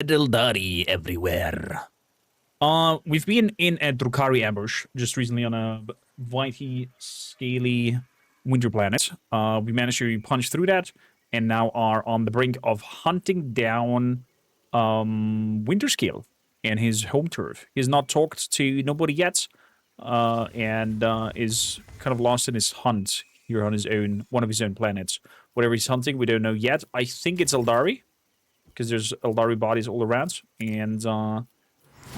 Eldari everywhere. We've been in a Drukhari ambush just recently on a whitey, scaly winter planet. We managed to punch through that and now are on the brink of hunting down Winterscale and his home turf. He's not talked to nobody yet and is kind of lost in his hunt here on his own, one of his own planets. Whatever he's hunting, we don't know yet. I think it's Eldari, because there's Eldari bodies all around, and I'm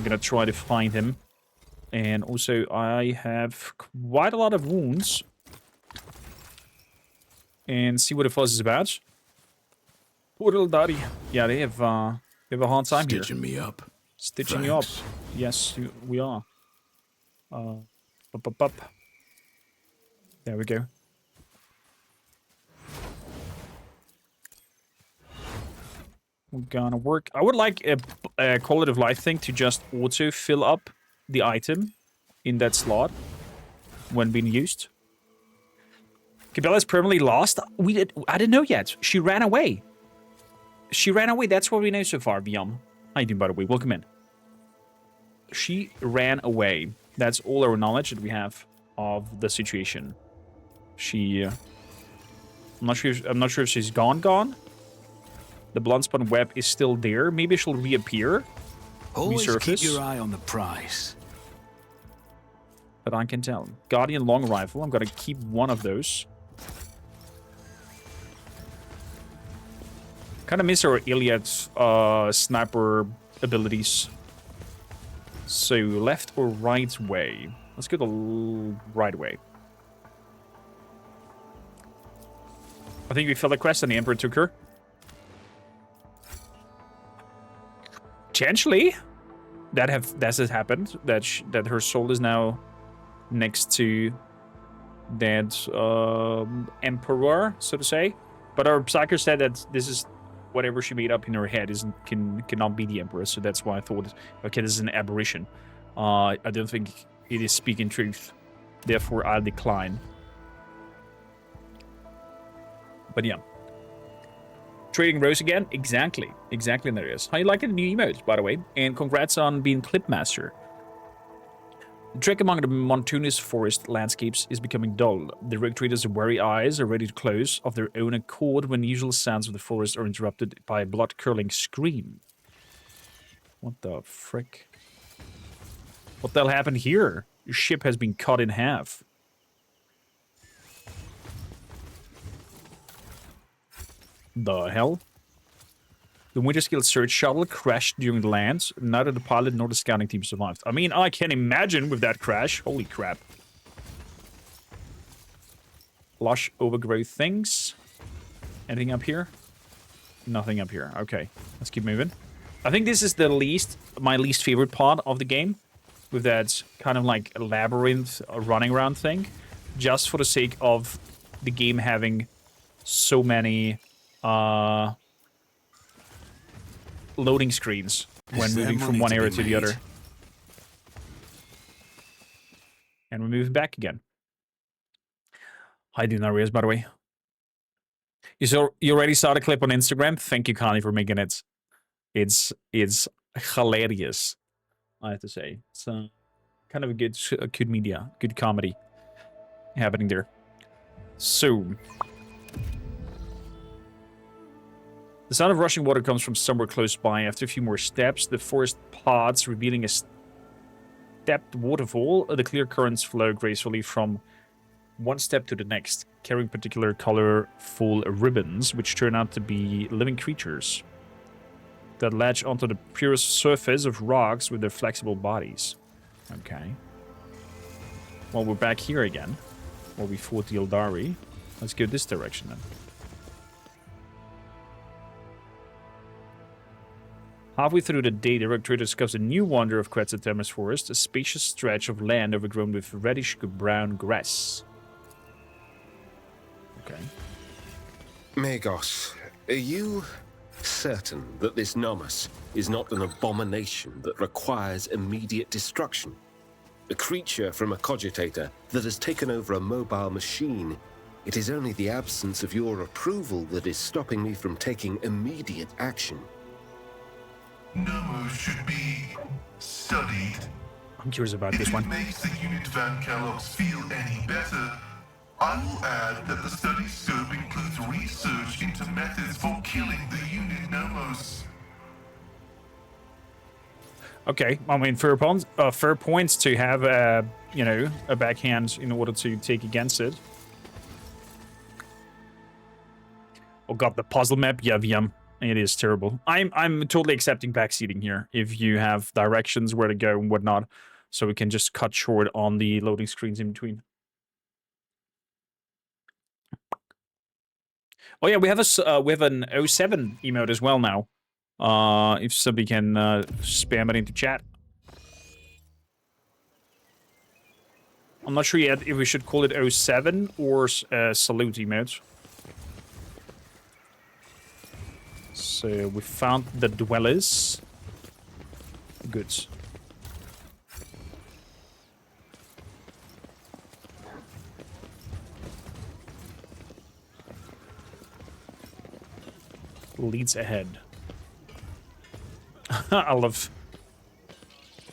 gonna try to find him. And also, I have quite a lot of wounds, and see what the fuss is about. Poor Eldari. Yeah, they have a hard time here. Stitching me up. Stitching you up. Yes, we are. Up. There we go. We're gonna work. I would like a quality of life thing to just auto fill up the item in that slot when being used. Cabella's permanently lost. I didn't know yet. She ran away. She ran away. That's what we know so far, Biam. How you doing, by the way? Welcome in. She ran away. That's all our knowledge that we have of the situation. She. I'm not sure if she's gone. The Bloodspun web is still there. Maybe she'll reappear. Always resurface. keep your eye on the prize. But I can tell. Guardian long rifle. I'm gonna keep one of those. Kind of miss our Iliad's sniper abilities. So left or right way? Let's go the right way. I think we failed the quest and the Emperor took her. Potentially, that has happened. That her soul is now next to that emperor, so to say. But our psyker said that this is whatever she made up in her head cannot be the emperor. So that's why I thought, okay, this is an aberration. I don't think it is speaking truth. Therefore, I'll decline. But yeah. Trading Rose again? Exactly. Exactly, there is. How you liking the new emotes, by the way? And congrats on being Clipmaster. The trek among the mountainous forest landscapes is becoming dull. The rogue traders' wary eyes are ready to close of their own accord when the usual sounds of the forest are interrupted by a blood-curdling scream. What the frick? What the hell happened here? Your ship has been cut in half. The hell? The Winterscale search shuttle crashed during the land. Neither the pilot nor the scouting team survived. I mean, I can imagine with that crash. Holy crap. Lush overgrowth things. Anything up here? Nothing up here. Okay, let's keep moving. I think this is my least favorite part of the game. With that kind of like labyrinth running around thing. Just for the sake of the game having so many loading screens when moving from one area to the other. And we're moving back again. Hi, Dunarias, by the way. You already saw the clip on Instagram? Thank you, Connie, for making it. It's hilarious, I have to say. It's kind of a good media, good comedy happening there. So... the sound of rushing water comes from somewhere close by. After a few more steps, the forest parts, revealing a stepped waterfall. The clear currents flow gracefully from one step to the next, carrying particular colorful ribbons, which turn out to be living creatures that latch onto the purest surface of rocks with their flexible bodies. Okay. Well, we're back here again, where we fought the Eldari. Let's go this direction then. Halfway through the day, the rogue trader discovers a new wonder of Quetzaltemis Forest, a spacious stretch of land overgrown with reddish-brown grass. Okay. Magos, are you certain that this Nomus is not an abomination that requires immediate destruction? A creature from a cogitator that has taken over a mobile machine. It is only the absence of your approval that is stopping me from taking immediate action. Nomos should be studied. I'm curious about If this it one. makes the unit Van Kellogg's feel any better, I will add that the study scope includes research into methods for killing the unit Nomos. Okay, I mean, fair points to have, you know, a backhand in order to take against it. Oh god, the puzzle map, yum. It is terrible. I'm totally accepting backseating here if you have directions where to go and whatnot, so we can just cut short on the loading screens in between. Oh yeah, we have an 07 emote as well now. If somebody can spam it into chat. I'm not sure yet if we should call it 07 or salute emote. So we found the dwellers. Good. Leads ahead. I love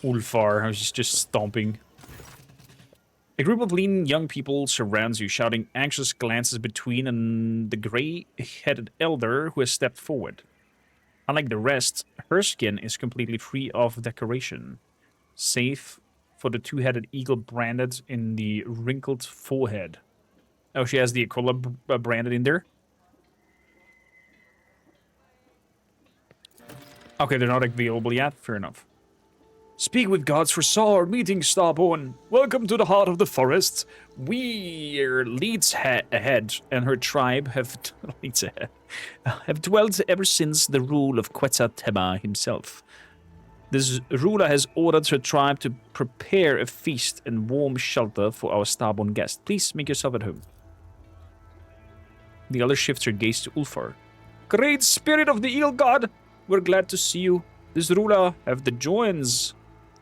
Ulfar. I was just stomping. A group of lean young people surrounds you, shouting anxious glances between and the gray-headed elder who has stepped forward. Unlike the rest, her skin is completely free of decoration, save for the two-headed eagle branded in the wrinkled forehead. Oh, she has the Aquila branded in there? Okay, they're not available yet. Fair enough. Speak with gods for our meeting, Starborn. Welcome to the heart of the forest. We're leads ahead, and her tribe have have dwelt ever since the rule of Quetzaltema himself. This ruler has ordered her tribe to prepare a feast and warm shelter for our Starborn guest. Please make yourself at home. The elder shifts her gaze to Ulfar. Great spirit of the eel god, we're glad to see you. This ruler have the joins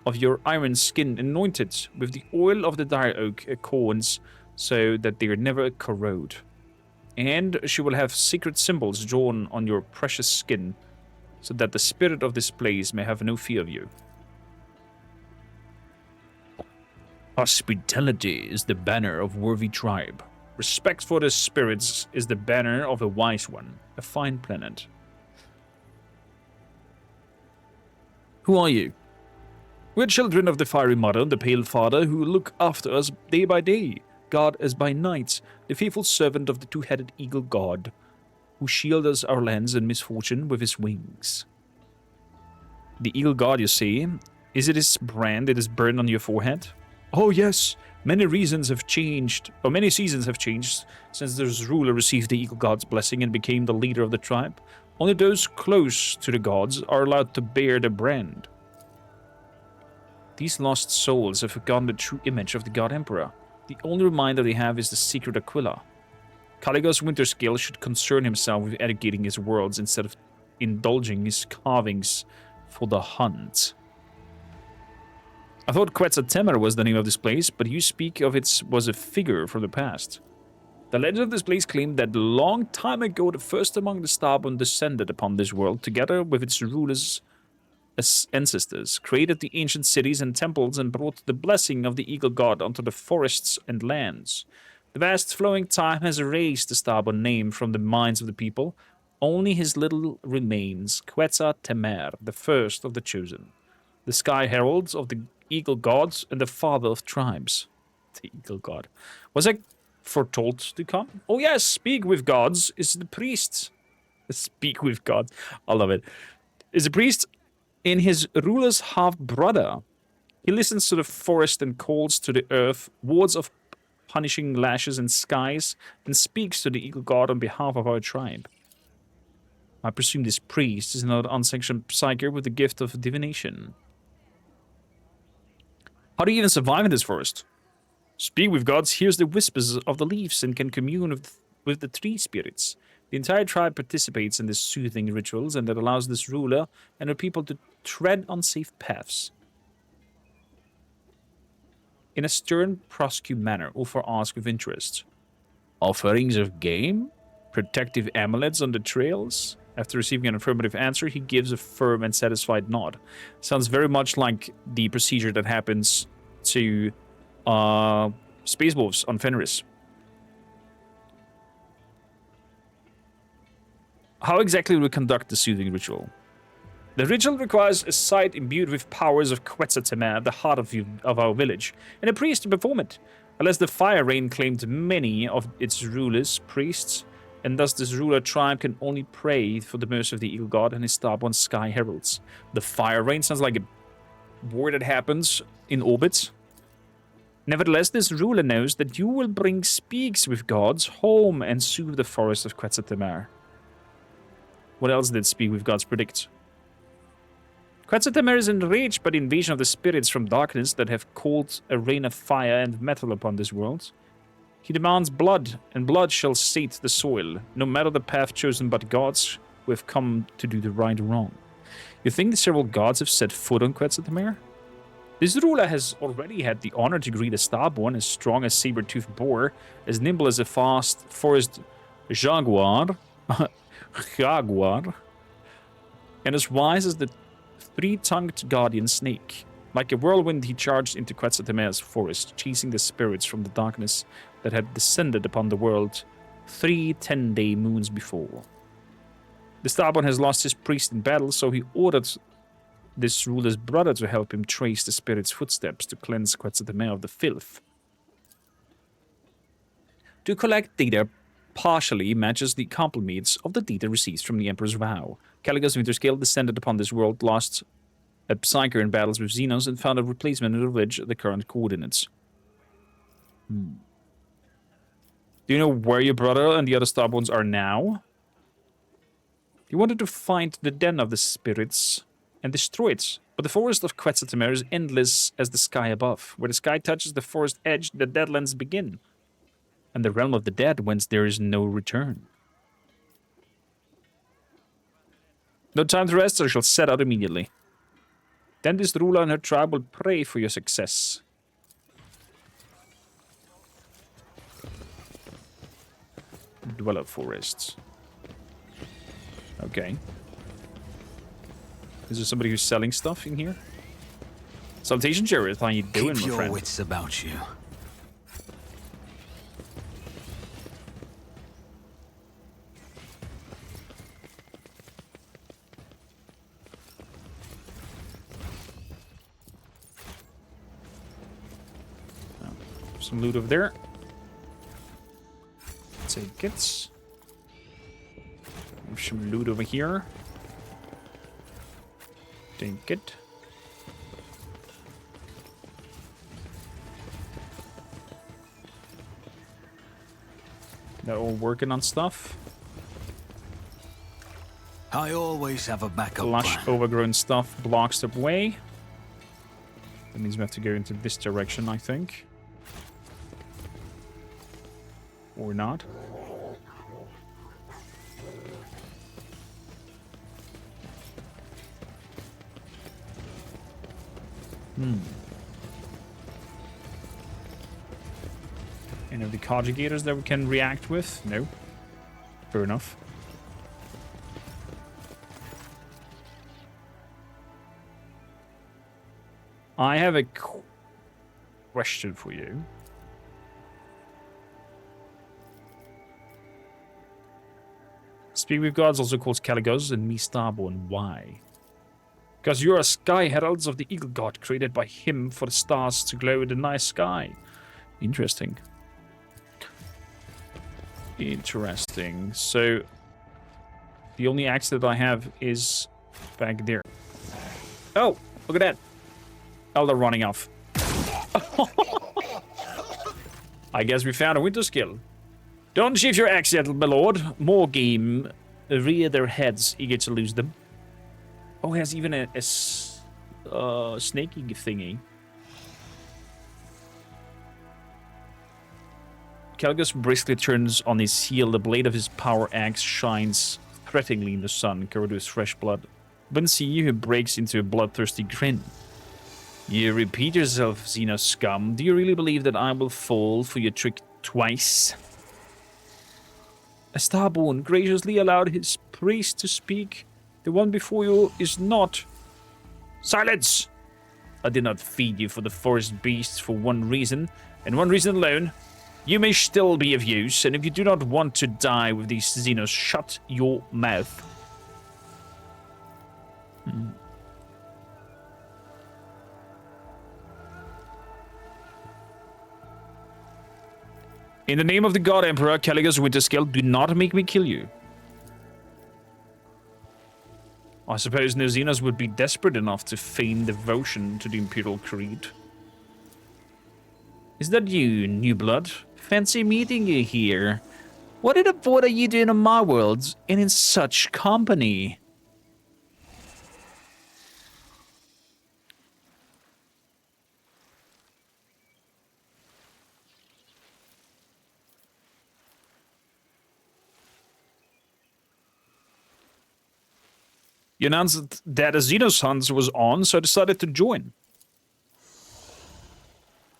of your iron skin anointed with the oil of the dire oak acorns so that they never corrode. And she will have secret symbols drawn on your precious skin so that the spirit of this place may have no fear of you. Hospitality is the banner of worthy tribe. Respect for the spirits is the banner of a wise one, a fine planet. Who are you? We're children of the fiery mother, the pale father, who look after us day by day, God as by night, the faithful servant of the two-headed eagle god, who shields our lands and misfortune with his wings. The eagle god, you see, is it his brand that is burned on your forehead? Oh yes, many seasons have changed since this ruler received the eagle god's blessing and became the leader of the tribe. Only those close to the gods are allowed to bear the brand. These lost souls have forgotten the true image of the God Emperor. The only reminder they have is the secret Aquila. Caligos Winterscale should concern himself with educating his worlds instead of indulging his carvings for the hunt. I thought Quetzaltema was the name of this place, but you speak of it was a figure from the past. The legend of this place claimed that long time ago the first among the Starborn descended upon this world together with its rulers as ancestors, created the ancient cities and temples, and brought the blessing of the eagle god onto the forests and lands. The vast flowing time has erased the Starborn name from the minds of the people. Only his little remains, Quetzaltema, the first of the chosen, the sky herald of the eagle gods and the father of tribes. The eagle god. Was I foretold to come? Oh yes, speak with gods is the priest. Speak with gods. I love it. Is the priest in his ruler's half-brother. He listens to the forest and calls to the earth, wards of punishing lashes and skies, and speaks to the eagle god on behalf of our tribe. I presume this priest is another unsanctioned psyker with the gift of divination. How do you even survive in this forest? Speak with gods hears the whispers of the leaves and can commune with the tree spirits. The entire tribe participates in these soothing rituals, and that allows this ruler and her people to tread on safe paths. In a stern, prosecute manner, Ulfar asks with interest. Offerings of game? Protective amulets on the trails? After receiving an affirmative answer, he gives a firm and satisfied nod. Sounds very much like the procedure that happens to Space Wolves on Fenris. How exactly do we conduct the soothing ritual? The ritual requires a site imbued with powers of Quetzalcoatl at the heart of our village, and a priest to perform it. Unless the Fire Rain claimed many of its rulers, priests, and thus this ruler tribe can only pray for the mercy of the Eagle God and his Starborn Sky Heralds. The Fire Rain sounds like a war that happens in orbit. Nevertheless, this ruler knows that you will bring speaks with gods home and soothe the forest of Quetzalcoatl. What else did Speak with Gods predict? Quetzalcoatl is enraged by the invasion of the spirits from darkness that have called a rain of fire and metal upon this world. He demands blood, and blood shall sate the soil, no matter the path chosen by the gods who have come to do the right or wrong. You think the several gods have set foot on Quetzalcoatl? This ruler has already had the honor to greet a Starborn as strong as saber-toothed boar, as nimble as a fast forest jaguar, and as wise as the three-tongued guardian snake. Like a whirlwind, he charged into Quetzalcoatl's forest, chasing the spirits from the darkness that had descended upon the world 3 10-day moons before. The Starborn has lost his priest in battle, so he ordered this ruler's brother to help him trace the spirit's footsteps to cleanse Quetzalcoatl of the filth. To collect data partially matches the compliments of the data received from the Emperor's vow. Caligula's Winterscale descended upon this world, lost a Psyker in battles with Xenos, and found a replacement in the village at the current coordinates. Do you know where your brother and the other Starborns are now? He wanted to find the den of the spirits and destroy it, but the forest of Quetzalcoatl is endless as the sky above. Where the sky touches the forest edge, the Deadlands begin, and the realm of the dead whence there is no return. No time to rest, I shall set out immediately. Then this ruler and her tribe will pray for your success. Dweller forests. Okay. Is there somebody who's selling stuff in here? Salutation, Jareth. How you doing, Keep my your friend? wits about you. Some loot over there. Take it. There's some loot over here. Take it. They're all working on stuff. I always have a backup Lush, plan. overgrown stuff blocks the way. That means we have to go into this direction, I think. Or not. Any of the conjugators that we can react with? No. Fair enough. I have a question for you. Speak with Gods also calls Caligos and me Starborn. Why? Because you are sky heralds of the Eagle God, created by him for the stars to glow in the night sky. Interesting. Interesting. So, the only axe that I have is back there. Oh, look at that. Oh, they're running off. I guess we found a Winterscale. Don't sheath your axe yet, my lord. More game. Rear their heads, eager to lose them. Oh, it has even a snaky thingy. Caligos briskly turns on his heel. The blade of his power axe shines threateningly in the sun, covered with fresh blood. Then see you, who breaks into a bloodthirsty grin. You repeat yourself, Xeno scum. Do you really believe that I will fall for your trick twice? A Starborn graciously allowed his priest to speak. The one before you is not. Silence! I did not feed you for the forest beasts for one reason, and one reason alone. You may still be of use, and if you do not want to die with these Xenos, shut your mouth. In the name of the God Emperor, Caligus Winterscale, do not make me kill you. I suppose no Xenos would be desperate enough to feign devotion to the Imperial Creed. Is that you, new blood? Fancy meeting you here. What in the board are you doing in my world, and in such company? You announced that a Xenos hunt was on, so I decided to join.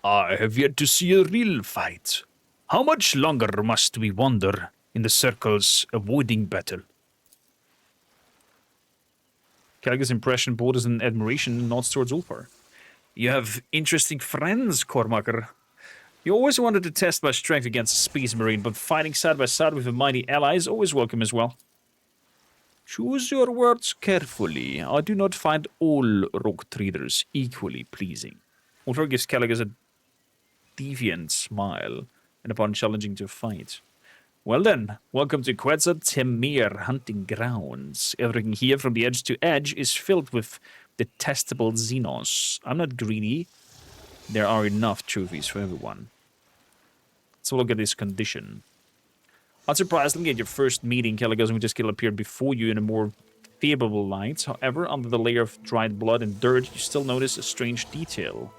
I have yet to see a real fight. How much longer must we wander in the circles, avoiding battle? Caligus' impression borders in admiration and nods towards Ulfar. You have interesting friends, Kormaker. You always wanted to test my strength against a Space Marine, but fighting side by side with a mighty ally is always welcome as well. Choose your words carefully. I do not find all rogue traders equally pleasing. Ulfar gives Caligus a deviant smile, and upon challenging to fight. Well then, welcome to Quetzaltemir hunting grounds. Everything here from the edge to edge is filled with detestable Xenos. I'm not greedy. There are enough trophies for everyone. Let's look at this condition. Unsurprisingly, at your first meeting, Caligus Winterscale appeared before you in a more favorable light. However, under the layer of dried blood and dirt, you still notice a strange detail.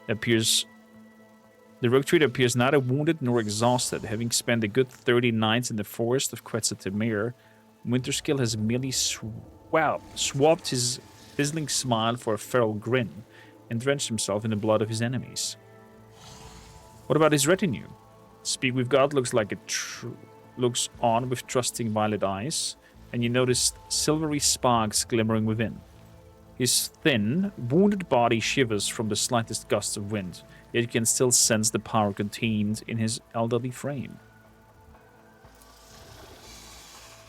The rogue trader appears neither wounded nor exhausted. Having spent a good 30 nights in the forest of Quetzaltemir, Winterscale has merely swapped his fizzling smile for a feral grin and drenched himself in the blood of his enemies. What about his retinue? Speak with God looks on with trusting violet eyes, and you notice silvery sparks glimmering within. His thin, wounded body shivers from the slightest gust of wind, yet you can still sense the power contained in his elderly frame.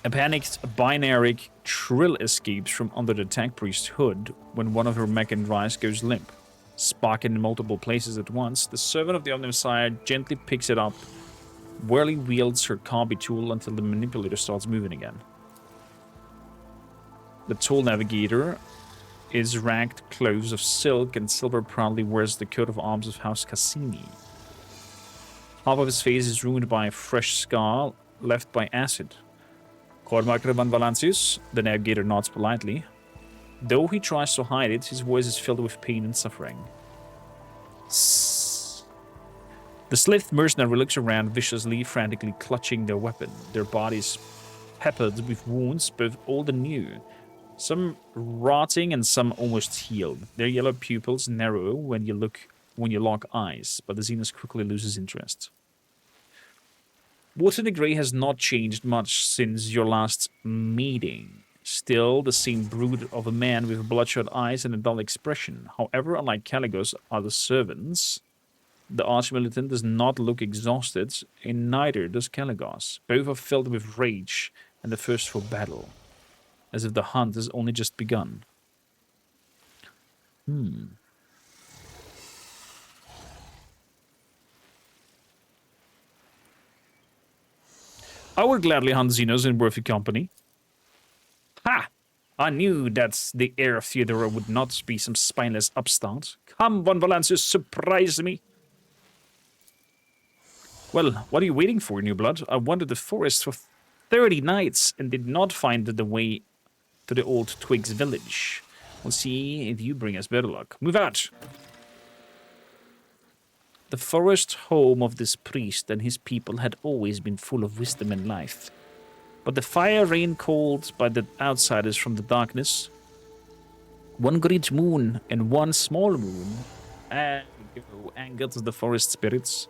A panicked binary trill escapes from under the tank priest's hood when one of her mech and drives goes limp. Sparking in multiple places at once, the servant of the Omnissiah gently picks it up, whirly wields her combi tool until the manipulator starts moving again. The tool navigator is ragged clothes of silk, and silver proudly wears the coat of arms of House Cassini. Half of his face is ruined by a fresh scar left by acid. Kormakrtv van Valancius, the navigator nods politely. Though he tries to hide it, his voice is filled with pain and suffering. The slith mercenary looks around viciously, frantically clutching their weapon. Their bodies peppered with wounds, both old and new. Some rotting and some almost healed. Their yellow pupils narrow when you lock eyes, but the Xenos quickly loses interest. Water the Grey has not changed much since your last meeting. Still the same brute of a man with bloodshot eyes and a dull expression. However, unlike Caligus' other servants, the Archmilitant does not look exhausted, and neither does Caligus. Both are filled with rage and the thirst for battle, as if the hunt has only just begun. I would gladly hunt Xenos in worthy company. Ha! I knew that the heir of Theodora would not be some spineless upstart. Come, Von Valancius, surprise me. Well, what are you waiting for, new blood? I wandered the forest for 30 nights and did not find the way to the old Twigs village. We'll see if you bring us better luck. Move out! The forest home of this priest and his people had always been full of wisdom and life. But the fire rain called by the outsiders from the darkness, one great moon and one small moon, angered the forest spirits.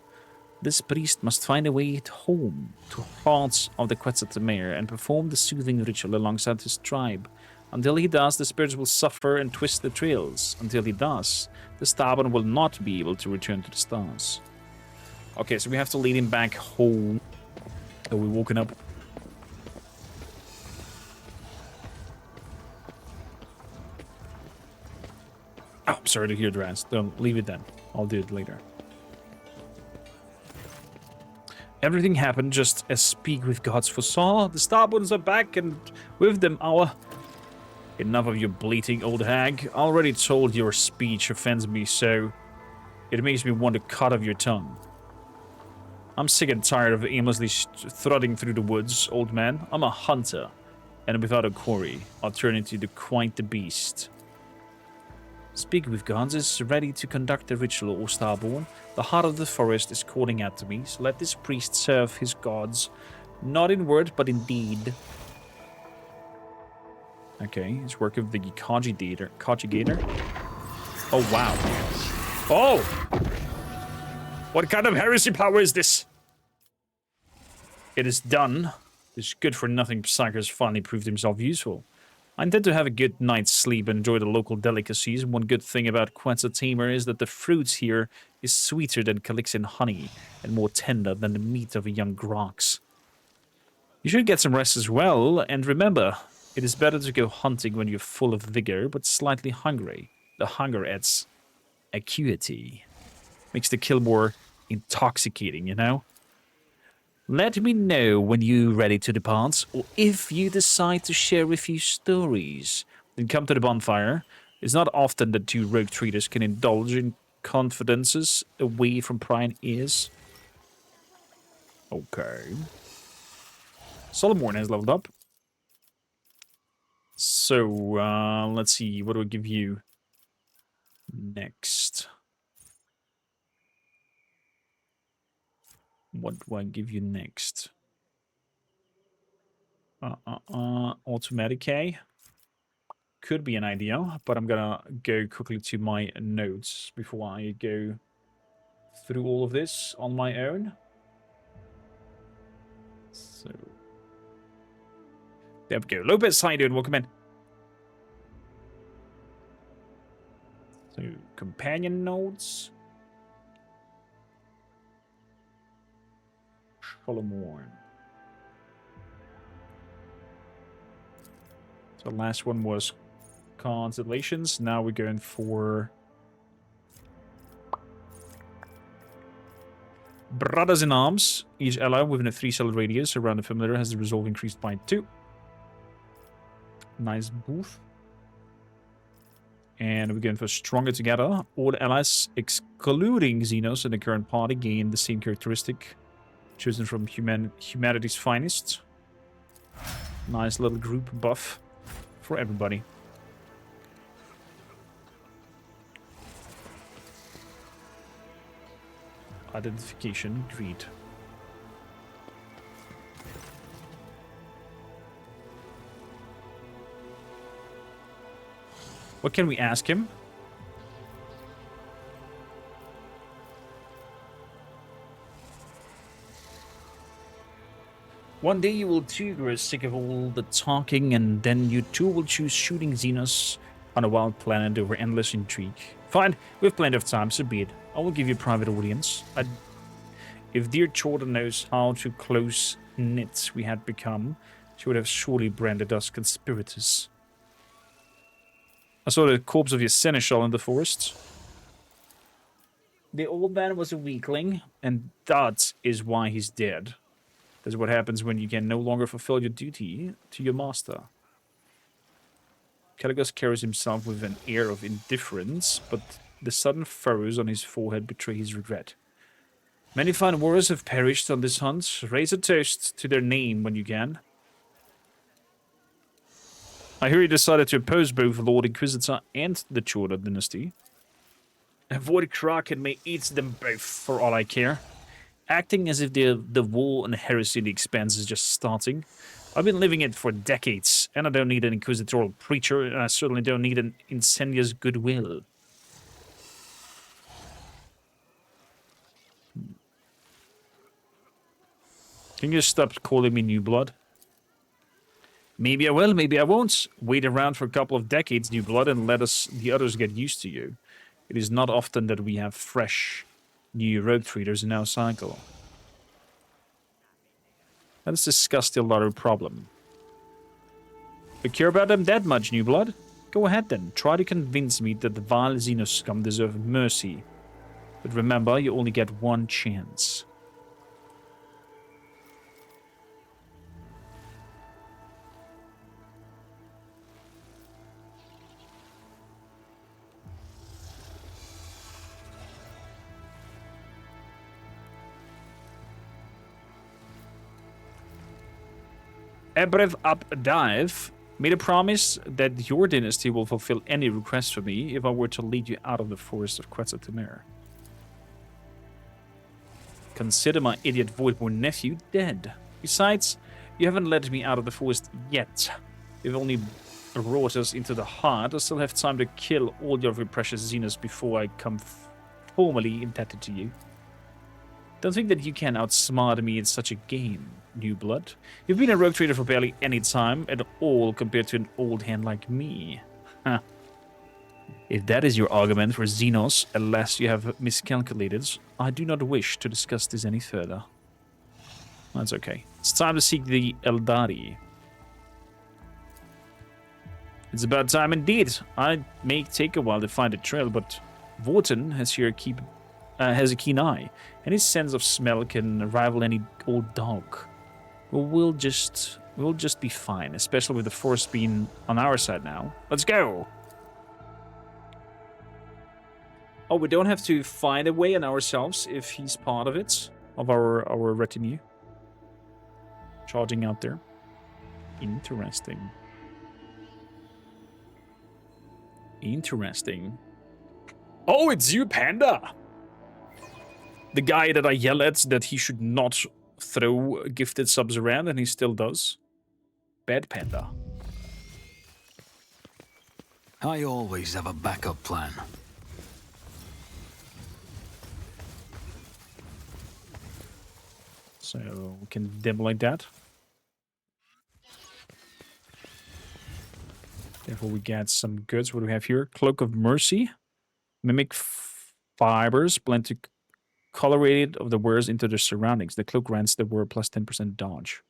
This priest must find a way home to hearts of the Quetzalcoatl and perform the soothing ritual alongside his tribe. Until he does, the spirits will suffer and twist the trails. Until he does, the stubborn will not be able to return to the stars. Okay, so we have to lead him back home. So we're walking up. Oh, I'm sorry to hear the rest. Don't leave it then. I'll do it later. Everything happened just as Speak with Gods foresaw. The Starborns are back, and with them our... Enough of your bleating, old hag. I already told your speech offends me, so... It makes me want to cut off your tongue. I'm sick and tired of aimlessly threading through the woods, old man. I'm a hunter, and without a quarry, I'll turn into quite the beast. Speak with Gods is ready to conduct the ritual, O Starborn. The heart of the forest is calling out to me, so let this priest serve his gods, not in word, but in deed. Okay, it's work of the Conjugator. Oh, wow. Oh! What kind of heresy power is this? It is done. This good-for-nothing psyker has finally proved himself useful. I intend to have a good night's sleep and enjoy the local delicacies. One good thing about Quetzalcoatl is that the fruits here is sweeter than Calixan honey and more tender than the meat of a young grox. You should get some rest as well, and remember, it is better to go hunting when you're full of vigor but slightly hungry. The hunger adds acuity. Makes the kill more intoxicating, you know? Let me know when you're ready to depart, or if you decide to share a few stories. Then come to the bonfire. It's not often that two rogue traders can indulge in confidences away from prying ears. Okay. Solomon has leveled up. So, let's see. What do I give you next? What do I give you next? Automatic could be an idea, but I'm gonna go quickly to my notes before I go through all of this on my own. So there we go. Lopez, how you doing? Welcome in. So companion notes. Solomon. So the last one was constellations. Now we're going for Brothers in Arms. Each ally within a 3-cell radius around the familiar has the resolve increased by 2. Nice booth. And we're going for Stronger Together. All allies, excluding Xenos in the current party, gain the same characteristic chosen from humanity's finest. Nice little group buff for everybody. Identification, greed. What can we ask him? One day you will too grow sick of all the talking, and then you too will choose shooting Xenos on a wild planet over endless intrigue. Fine, we have plenty of time, so be it. I will give you a private audience. If dear Chorda knows how to close-knit we had become, she would have surely branded us conspirators. I saw the corpse of your seneschal in the forest. The old man was a weakling, and that is why he's dead. That's what happens when you can no longer fulfill your duty to your master. Caligos carries himself with an air of indifference, but the sudden furrows on his forehead betray his regret. Many fine warriors have perished on this hunt. Raise a toast to their name when you can. I hear you decided to oppose both Lord Inquisitor and the Chorda dynasty. Avoid Kraken may eat them both, for all I care. Acting as if the war and heresy in the Expanse is just starting. I've been living it for decades, and I don't need an inquisitorial preacher, and I certainly don't need an incendious goodwill. Can you stop calling me New Blood? Maybe I will, maybe I won't. Wait around for a couple of decades, New Blood, and let us, the others, get used to you. It is not often that we have fresh, new rogue traders in our cycle. Let's discuss the Eldari problem. You care about them that much, New Blood? Go ahead then, try to convince me that the vile Xenos scum deserve mercy. But remember, you only get one chance. Ebrev Up Dive made a promise that your dynasty will fulfill any request for me if I were to lead you out of the forest of Quetzalcoatl. Consider my idiot Voidborn nephew dead. Besides, you haven't led me out of the forest yet. You've only brought us into the heart. I still have time to kill all your precious Xenos before I come formally indebted to you. Don't think that you can outsmart me in such a game, New Blood. You've been a rogue trader for barely any time at all compared to an old hand like me. Huh. If that is your argument for Xenos, unless you have miscalculated, I do not wish to discuss this any further. That's okay. It's time to seek the Eldari. It's about time indeed. I may take a while to find a trail, but Vorten has a keen eye, and his sense of smell can rival any old dog. We'll just be fine, especially with the forest being on our side now. Let's go! Oh, we don't have to find a way on ourselves if he's part of it, of our retinue. Charging out there. Interesting. Interesting. Oh, it's you, Panda! The guy that I yell at that he should not throw gifted subs around, and he still does. Bad Panda. I always have a backup plan. So we can dim like that. Therefore we get some goods. What do we have here? Cloak of Mercy. Mimic fibers blend to colorated of the wearers into their surroundings. The cloak grants the wearer plus 10% dodge.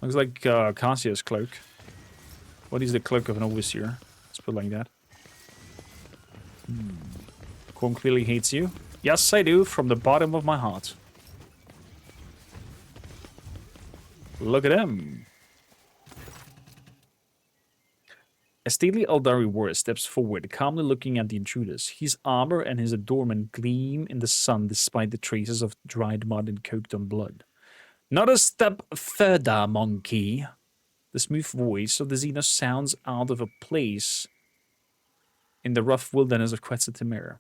Looks like Cassia's cloak. What is the cloak of an overseer? Let's put it like that. Corm clearly hates you. Yes, I do, from the bottom of my heart. Look at him. A stately Eldari warrior steps forward, calmly looking at the intruders. His armor and his adornment gleam in the sun despite the traces of dried mud and coked on blood. Not a step further, monkey. The smooth voice of the Xenos sounds out of place in the rough wilderness of Quetzalcoatl.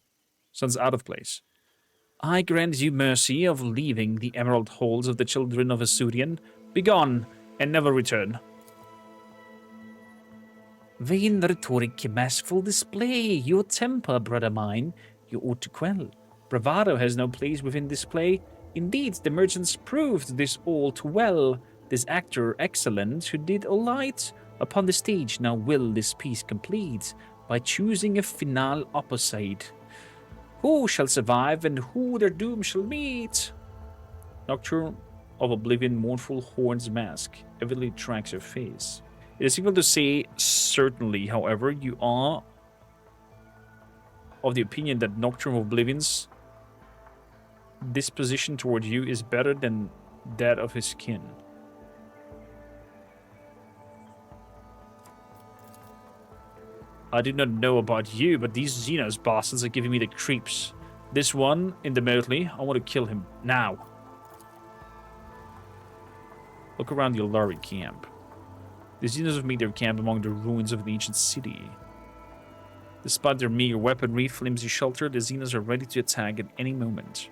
Sounds out of place. I grant you mercy of leaving the emerald halls of the children of Asurian. Begone, and never return. Vain rhetoric, masterful display. Your temper, brother mine, you ought to quell. Bravado has no place within display. Indeed, the merchants proved this all too well. This actor excellent, who did alight upon the stage, now will this piece complete by choosing a finale opposite. Who shall survive and who their doom shall meet? Nocturne of Oblivion, mournful horns mask, evidently tracks her face. It is equal to say, certainly, however, you are of the opinion that Nocturne of Oblivion's disposition toward you is better than that of his kin. I do not know about you, but these Xenos bastards are giving me the creeps. This one, in the Motley, I want to kill him now. Look around the Eldari camp. The Xenos have made their camp among the ruins of an ancient city. Despite their meager weaponry, flimsy shelter, the Xenos are ready to attack at any moment.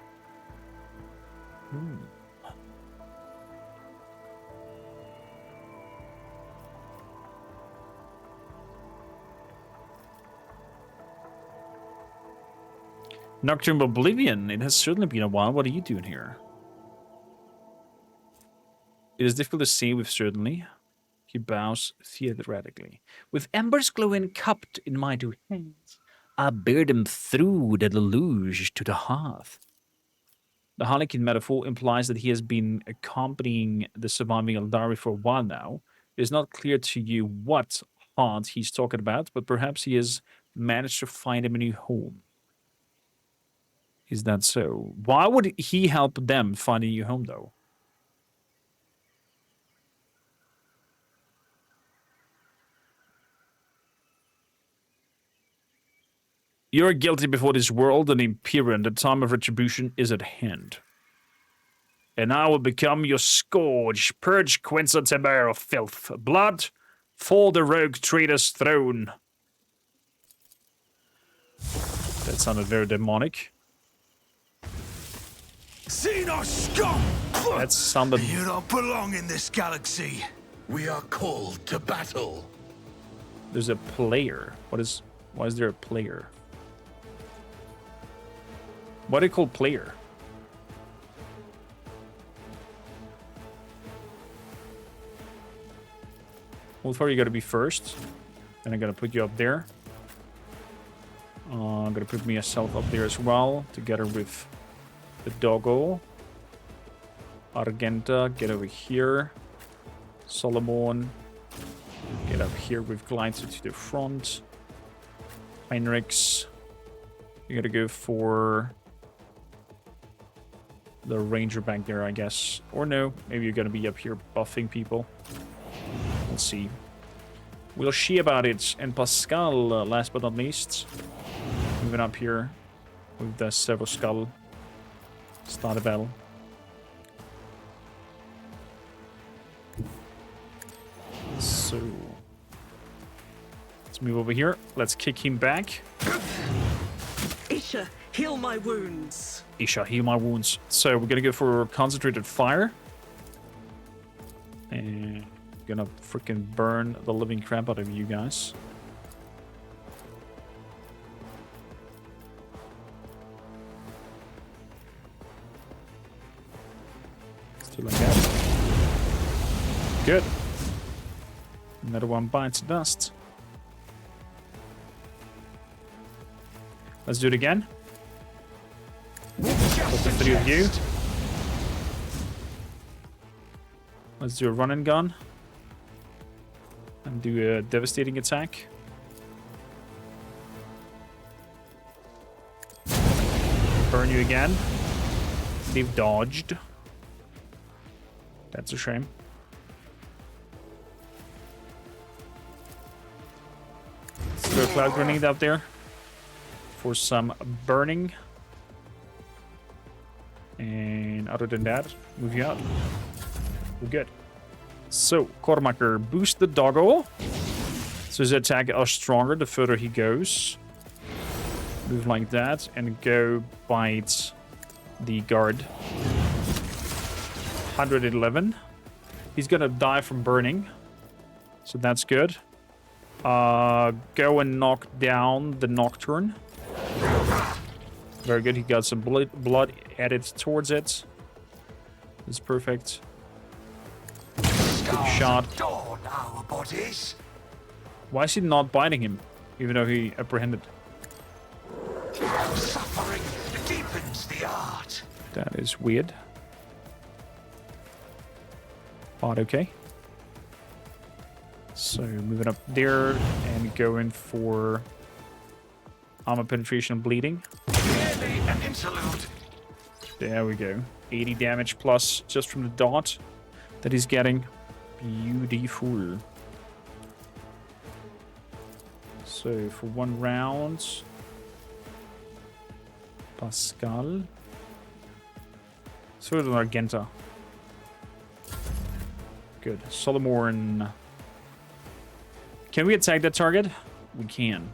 Nocturne of Oblivion, it has certainly been a while. What are you doing here? It is difficult to say with certainty. He bows theatrically. With embers glowing cupped in my two hands, I bear them through the deluge to the hearth. The Harlequin metaphor implies that he has been accompanying the surviving Eldari for a while now. It is not clear to you what hearth he's talking about, but perhaps he has managed to find him a new home. Is that so? Why would he help them find a new home, though? You are guilty before this world and Imperium. The time of retribution is at hand. And I will become your scourge. Purge Quincy Timber of filth. Blood for the rogue trader's throne. That sounded very demonic. Xenos scum! That sounded... You don't belong in this galaxy. We are called to battle. There's a player. Why is there a player? What do you call player? Well, for you gotta be first. Then I'm gonna put you up there. I'm gonna put myself up there as well, together with the doggo. Argenta, get over here. Solomon, get up here with Glider to the front. Heinrichs, you gotta go for the ranger back there, I guess. Or no, maybe you're gonna be up here buffing people. We'll see. We'll see about it. And Pascal, last but not least, moving up here with the Servo Skull. Start a battle. So let's move over here. Let's kick him back. Isha, heal my wounds. Isha, heal my wounds. So we're gonna go for concentrated fire. And gonna freaking burn the living crap out of you guys. Let's do like that. Good. Another one bites dust. Let's do it again. With the three of you. Let's do a run and gun. And do a devastating attack. Burn you again. They've dodged. That's a shame. Let's throw a cloud grenade out there for some burning. And other than that, move you out. We're good. So, Kormaker, boost the doggo. So his attack is stronger the further he goes. Move like that and go bite the guard. 111. He's gonna die from burning. So that's good. Go and knock down the Nocturne. Very good. He got some blood added towards it. That's perfect. Good shot. Why is he not biting him, even though he apprehended? Suffering deepens the art. That is weird. But okay. So moving up there and going for armor penetration and bleeding. Merely an interlude. There we go. 80 damage plus just from the dot that he's getting. Beautiful. So for one round, Pascal. So an Argenta. Good. Solomon. Can we attack that target? We can.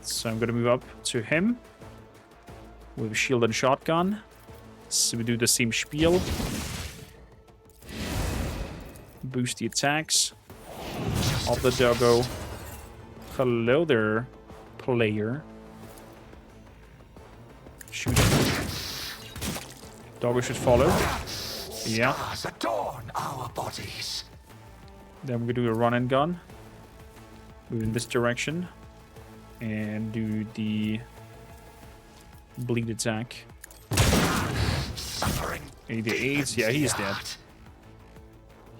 So I'm gonna move up to him with a shield and shotgun. So we do the same spiel. Boost the attacks of the doggo. Hello there, player. Shoot. Doggo should follow. Yeah. Scars adorn our bodies. Then we do a run and gun. Move in this direction. And do the bleed attack. Suffering. 88. Yeah, he's dead.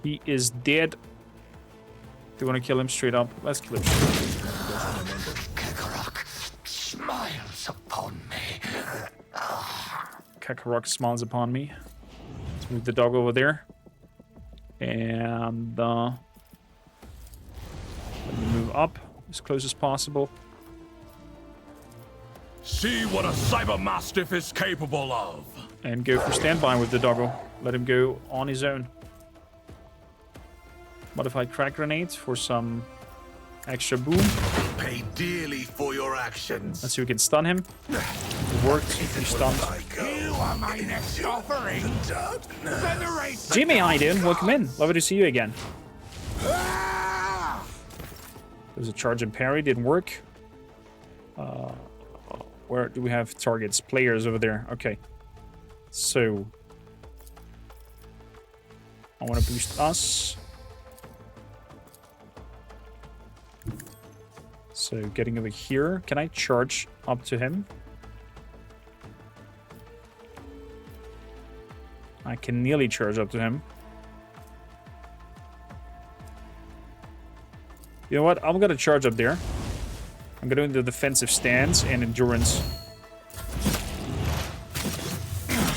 He is dead. Do you want to kill him straight up? Let's kill him straight up. Kakarot smiles upon me. Kakarot smiles upon me. Let's move the dog over there. And let me move up as close as possible. See what a cyber mastiff is capable of. And go for standby with the doggo. Let him go on his own. Modified crack grenades for some extra boom. Pay dearly for your actions. Let's see if we can stun him. It worked. He stunned. You are my next offering. Jimmy, how you doing? Welcome in. Lovely to see you again. There's a charge and parry. Didn't work. Where do we have targets? Players over there. Okay. So. I want to boost us. So getting over here. Can I charge up to him? I can nearly charge up to him. You know what? I'm gonna charge up there. I'm gonna do the defensive stance and endurance.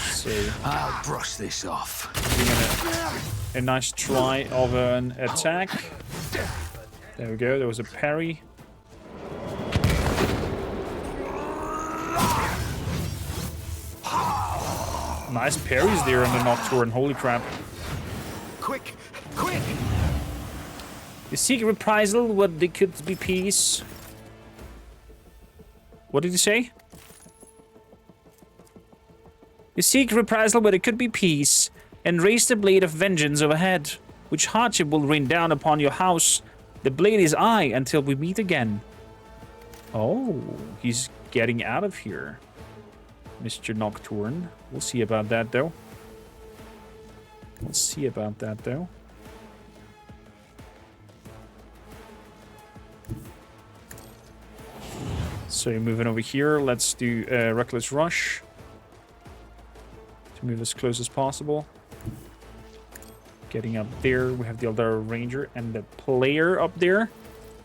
So I'll brush this off. a nice try of an attack. There we go. There was a parry. Nice parries there in the Nocturne. Holy crap. Quick, quick! The secret reprisal, what they could be peace. What did you say? The secret reprisal, where there could be peace, and raise the blade of vengeance overhead, which hardship will rain down upon your house. The blade is I until we meet again. Oh, he's getting out of here, Mr. Nocturne. We'll see about that, though. We'll see about that, though. So moving over here, let's do a Reckless Rush to move as close as possible. Getting up there, we have the other Ranger and the player up there.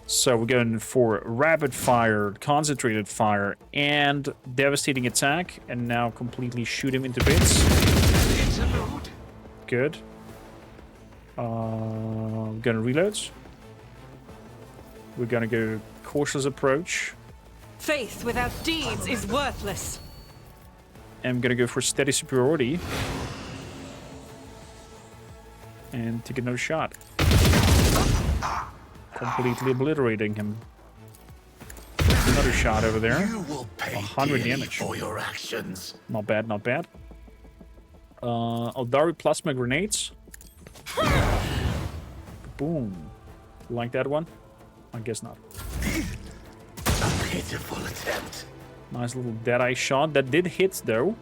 So we're going for Rapid Fire, Concentrated Fire, and Devastating Attack, and now completely shoot him into bits. Good. We're gonna reload. We're gonna go Cautious Approach. Faith without deeds is worthless. I'm gonna go for Steady Superiority. And take another shot. Completely obliterating him. Another shot over there. You will pay 100 dearly damage. for your actions. Not bad, not bad. Aldari Plasma Grenades. Boom. Like that one? I guess not. A pitiful attempt. Nice little Deadeye shot. That did hit, though.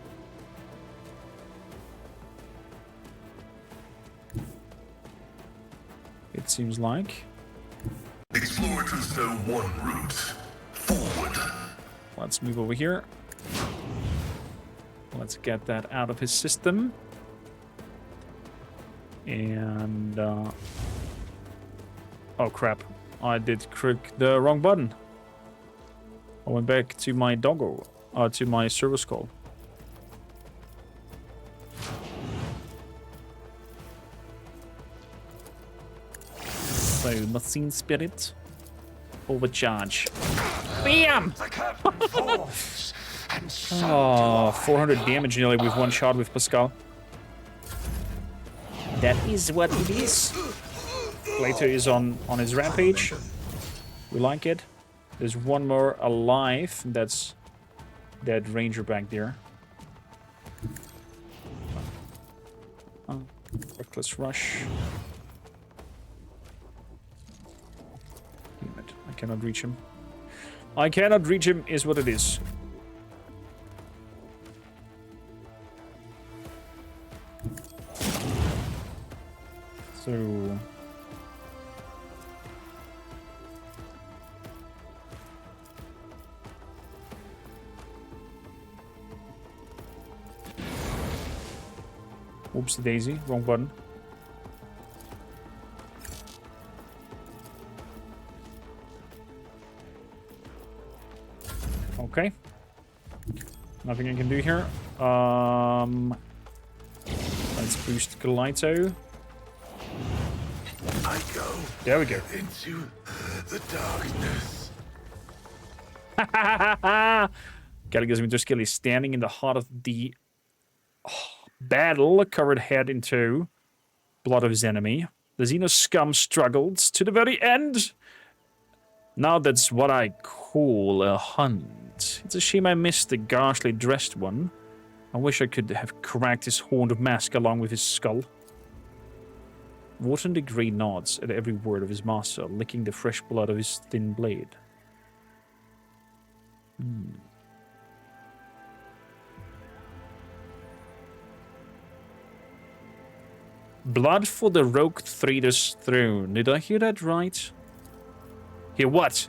It seems like. Explore to Zone 1 route. Forward. Let's move over here. Let's get that out of his system. And, oh crap. I did click the wrong button. I went back to my doggo, to my service call. So, Machine Spirit. Overcharge. Bam! Oh, 400 damage nearly with one shot with Pascal. That is what it is. Plato is on his rampage. We like it. There's one more alive. That's that Ranger back there. Oh, Reckless Rush. Damn it. I cannot reach him. I cannot reach him is what it is. So... Oopsie daisy, wrong button. Okay. Nothing I can do here. Let's boost Galito. I go There we go. into the darkness. Gallagher's Winterscale is standing in the heart of the battle, covered head into blood of his enemy. The Xeno scum struggled to the very end. Now that's what I call a hunt. It's a shame I missed the ghastly dressed one. I wish I could have cracked his horned mask along with his skull. Wharton the Grey nods at every word of his master, licking the fresh blood of his thin blade. Blood for the rogue trader's throne. Did I hear that right? Hear what?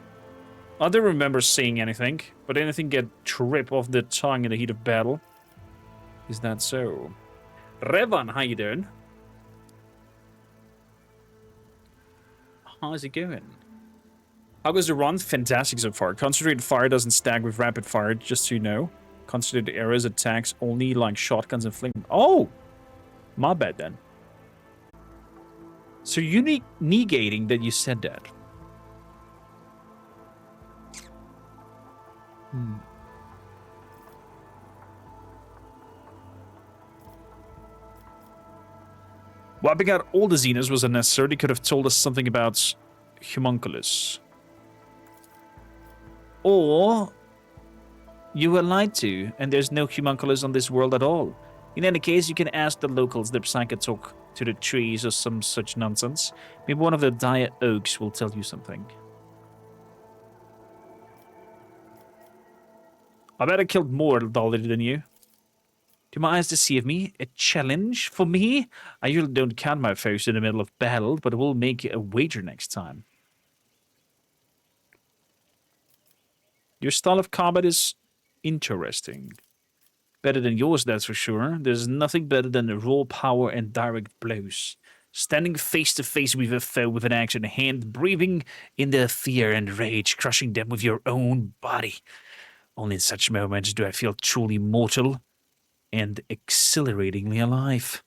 I don't remember saying anything, but anything get trip off the tongue in the heat of battle. Is that so? Revan, how you doing? How's it going? How goes the run? Fantastic so far. Concentrated fire doesn't stack with rapid fire, just so you know. Concentrated arrows attacks only like shotguns and fling. Oh! My bad then. So you're negating that you said that. Wiping out all the Xenos was unnecessary. They could have told us something about Homunculus. Or you were lied to, and there's no Homunculus on this world at all. In any case, you can ask the locals. Their psychic talk to the trees or some such nonsense. Maybe one of the dire oaks will tell you something. I bet I killed more dollar than you. Do my eyes deceive me? A challenge for me? I usually don't count my foes in the middle of battle, but we'll make a wager next time. Your style of combat is interesting. Better than yours, that's for sure. There's nothing better than raw power and direct blows. Standing face to face with a foe with an axe in hand, breathing in their fear and rage, crushing them with your own body. Only in such moments do I feel truly mortal and exhilaratingly alive.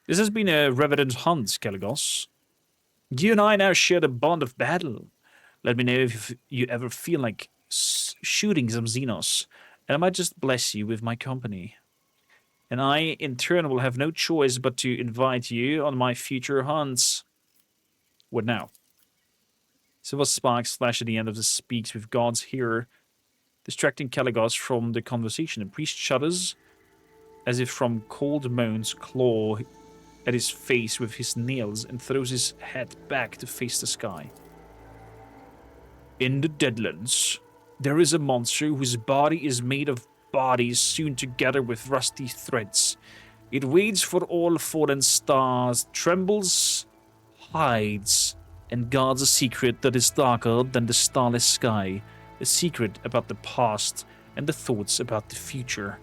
This has been a reverent hunt, Caligos. You and I now share the bond of battle. Let me know if you ever feel like shooting some Xenos, and I might just bless you with my company. And I, in turn, will have no choice but to invite you on my future hunts. What now? Silver sparks flash at the end of the speaks with God's hearer, distracting Caligos from the conversation. The priest shudders, as if from cold moans, claw at his face with his nails, and throws his head back to face the sky. In the Deadlands, there is a monster whose body is made of bodies sewn together with rusty threads. It waits for all fallen stars, trembles, hides, and guards a secret that is darker than the starless sky, a secret about the past and the thoughts about the future.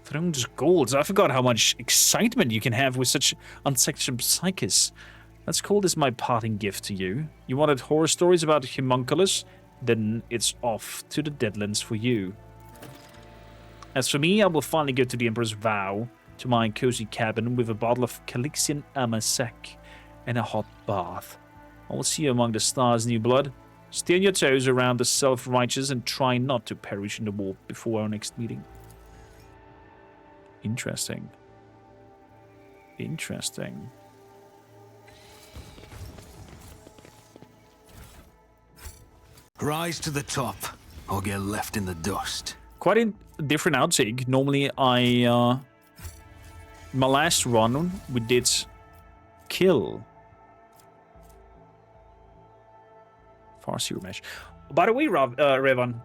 Thrones Golds. I forgot how much excitement you can have with such unsection psychis. Let's call this my parting gift to you. You wanted horror stories about Homunculus? Then it's off to the Deadlands for you. As for me, I will finally go to the Emperor's Vow, to my cozy cabin with a bottle of Calixian Amasec and a hot bath. I will see you among the stars, new blood. Stay on your toes around the self-righteous and try not to perish in the war before our next meeting. Interesting. Interesting. Rise to the top, or get left in the dust. Quite a different outtake. Normally, my last run, we did kill Farseer Mesh. By the way, Revan,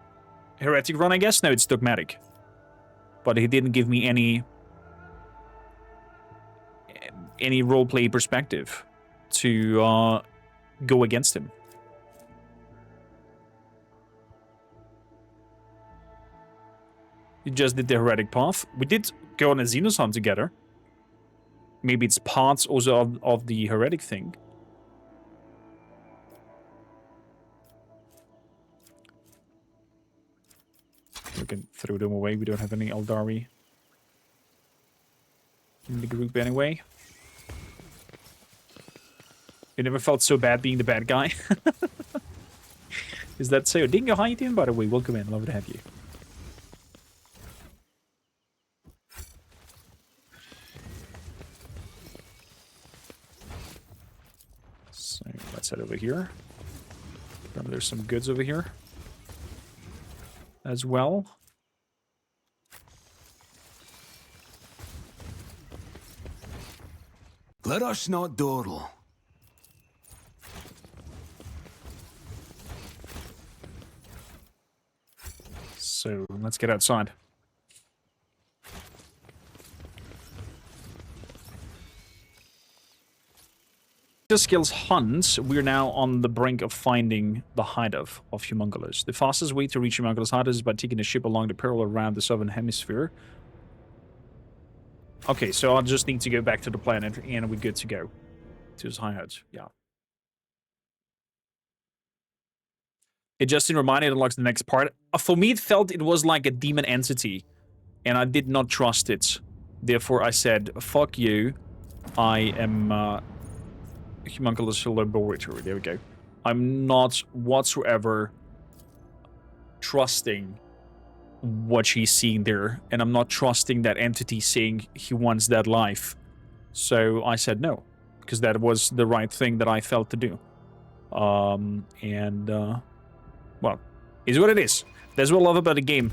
Heretic run, I guess? No, it's Dogmatic. But he didn't give me any any roleplay perspective to go against him. We just did the heretic path. We did go on a Xenos hunt together. Maybe it's parts also of the heretic thing. We can throw them away. We don't have any Eldari in the group anyway. You never felt so bad being the bad guy. Is that so? Dingo, how you doing, by the way? Welcome in. Love to have you. So let's head over here. Remember, there's some goods over here as well. Let us not dawdle. So let's get outside. Winterscale's hunt, we're now on the brink of finding the hideout of Homunculus. The fastest way to reach Homunculus' hideout is by taking a ship along the parallel around the southern hemisphere. Okay, so I'll just need to go back to the planet and we're good to go. To his hideout, yeah. It just reminded it unlocks the next part. For me, it felt it was like a demon entity, and I did not trust it. Therefore, I said, fuck you. I am Homunculus Laboratory. There we go. I'm not whatsoever trusting what she's seeing there, and I'm not trusting that entity saying he wants that life. So I said no, because that was the right thing that I felt to do. Well, is what it is. That's what I love about the game.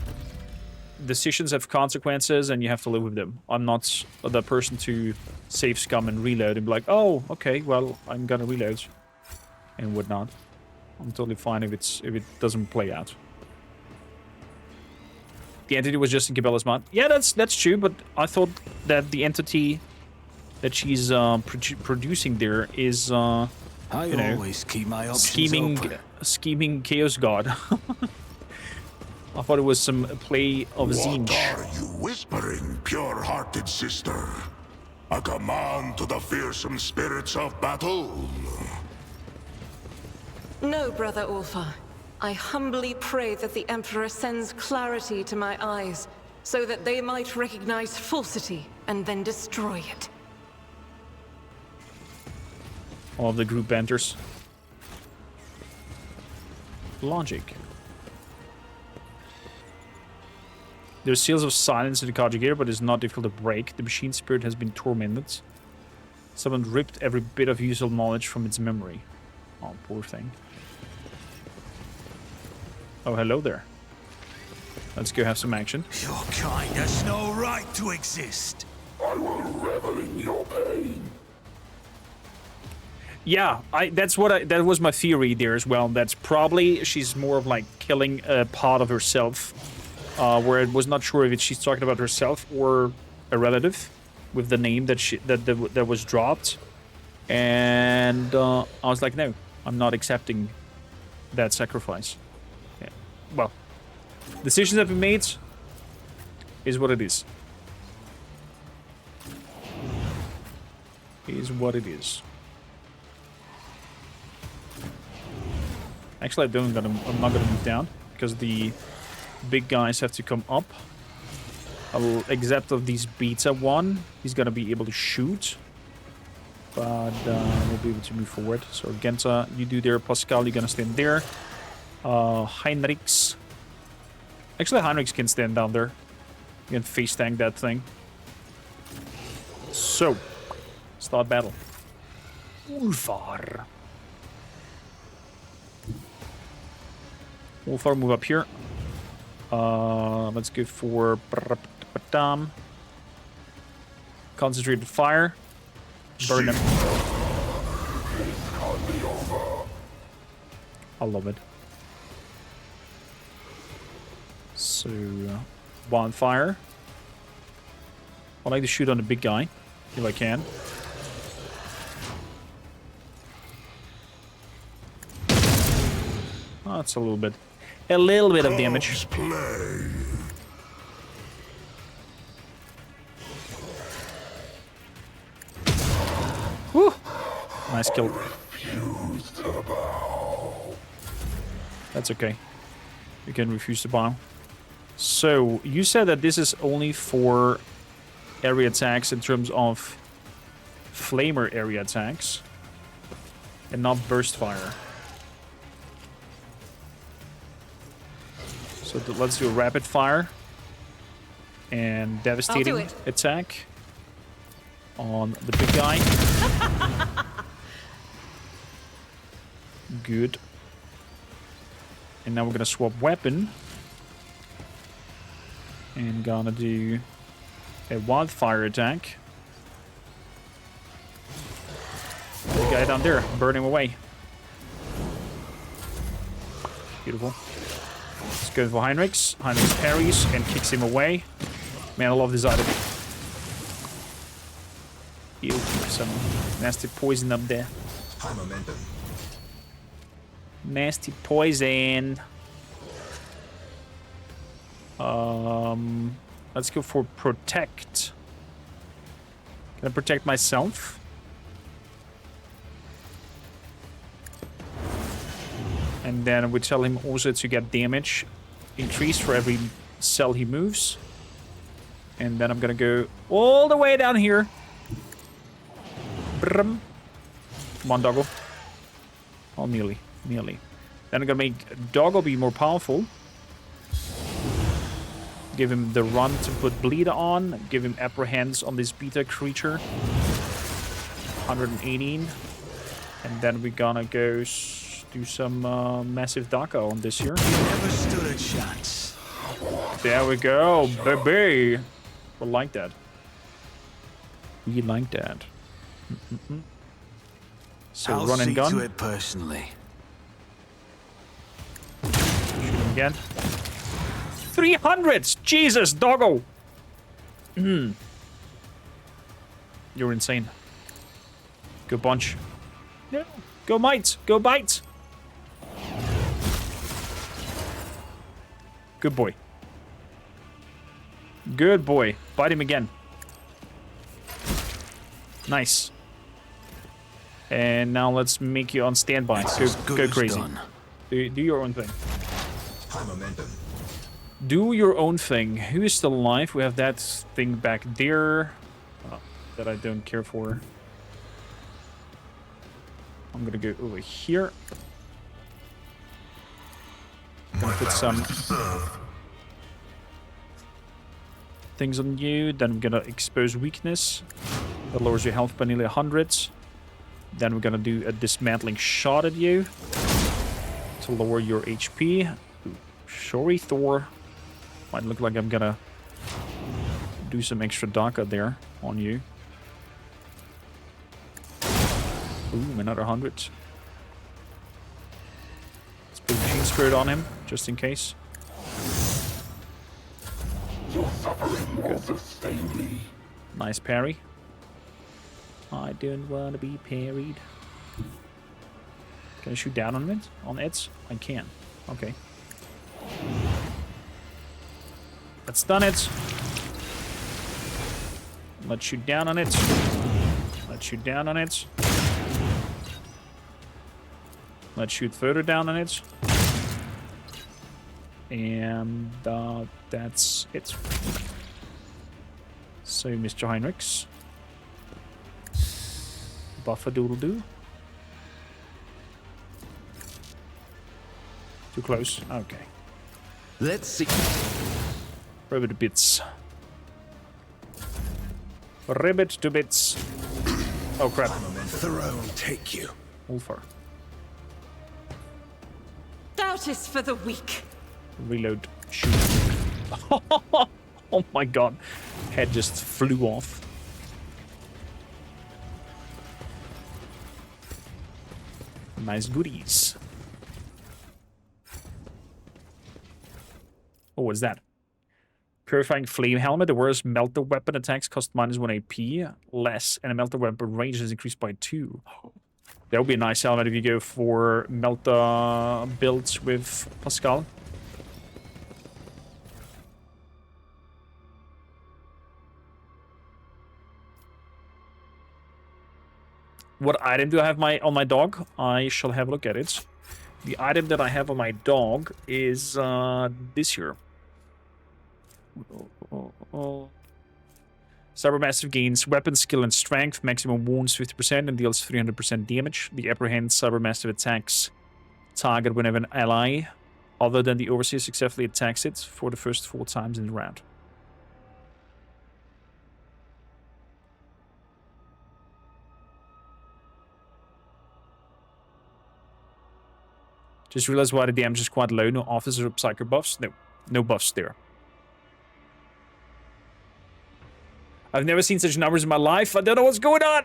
Decisions have consequences, and you have to live with them. I'm not the person to save scum and reload and be like, oh, okay, well, I'm gonna reload and whatnot. I'm totally fine if it doesn't play out. The entity was just in Cabela's mod. Yeah, that's true, but I thought that the entity that she's producing there is, I always keep my options open. Scheming chaos god. I thought it was some play of Zinj. What are you whispering, pure-hearted sister? A command to the fearsome spirits of battle? No, Brother Ulfa. I humbly pray that the Emperor sends clarity to my eyes, so that they might recognize falsity and then destroy it. All of the group enters. Logic. There's seals of silence in the conjugator, but it's not difficult to break. The machine spirit has been tormented. Someone ripped every bit of useful knowledge from its memory. Oh, poor thing. Oh, hello there. Let's go have some action. Your kind has no right to exist. I will revel in your pain. Yeah, that was my theory there as well. That's probably she's more of like killing a part of herself, where I was not sure if she's talking about herself or a relative with the name that was dropped, and I was like, no, I'm not accepting that sacrifice. Yeah. Well, decisions have been made. Is what it is. Is what it is. Actually, I'm not gonna move down because the big guys have to come up. Except of these beta one, he's gonna be able to shoot, but we'll be able to move forward. So Genta, you do there. Pascal, you're gonna stand there. Heinrichs. Actually, Heinrichs can stand down there. You can face tank that thing. So, start battle. Ulfar. Ulfar, move up here. Let's go for concentrated fire. Burn them. I love it. So, bonfire. I like to shoot on the big guy if I can. Oh, it's a little bit. A little bit of damage. God's play. Whew. Nice kill. That's okay. You can refuse to bow. So, you said that this is only for area attacks in terms of flamer area attacks. And not burst fire. So let's do a rapid fire. And devastating attack. On the big guy. Good. And now we're gonna swap weapon. And gonna do a wildfire attack. The guy down there, burn him away. Beautiful. Let's go for Heinrichs. Heinrichs parries and kicks him away. Man, I love this item. Ew, some nasty poison up there. High momentum. Nasty poison. Let's go for protect. Can I protect myself? And then we tell him also to get damage increased for every cell he moves. And then I'm gonna go all the way down here. Brum. Come on, Doggo. Oh, nearly. Nearly. Then I'm gonna make Doggo be more powerful. Give him the run to put bleed on. Give him apprehends on this beta creature. 118. And then we're gonna go do some massive Daka on this here. Never stood a chance. There we go, baby. We like that. We like that. So I'll run and see gun. to it personally. Shoot him again. 300s! Jesus, Doggo! You're insane. Go bunch. No. Go mites! Go bites! Good boy. Good boy. Bite him again. Nice. And now let's make you on standby. Go crazy. Do your own thing. High momentum. Do your own thing. Who is still alive? We have that thing back there that I don't care for. I'm gonna go over here. Gonna put some things on you. Then I'm gonna expose weakness. That lowers your health by nearly 100. Then we're gonna do a dismantling shot at you to lower your HP. Sorry, Thor. Might look like I'm gonna do some extra Daka there on you. Ooh, another 100. Let's put Gene Spirit on him, just in case. Your suffering will sustain me. Nice parry. I don't want to be parried. Can I shoot down on it? On it? I can. Okay. Let's stun it. Let's shoot down on it. Let's shoot down on it. Let's shoot further down on it. And that's it. So, Mr. Heinrichs. Buffadoodle-doo. Too close. Okay. Let's see. Ribbit to bits. Ribbit to bits. Oh crap. Throne take you. Ulfar. Doubt is for the weak. Reload. Shoot. Oh my god. Head just flew off. Nice goodies. Oh, what's that? Purifying Flame Helmet. The worst melter weapon attacks cost -1 AP less, and a melter weapon range is increased by 2. That would be a nice helmet if you go for Melta builds with Pascal. What item do I have on my dog? I shall have a look at it. The item that I have on my dog is this here. Cybermassive gains weapon skill and strength, maximum wounds 50%, and deals 300% damage. The upper hand Cybermassive attacks target whenever an ally other than the Overseer successfully attacks it for the first 4 times in the round. Just realized why the damage is quite low. No officer or psycho buffs. No buffs there. I've never seen such numbers in my life. I don't know what's going on.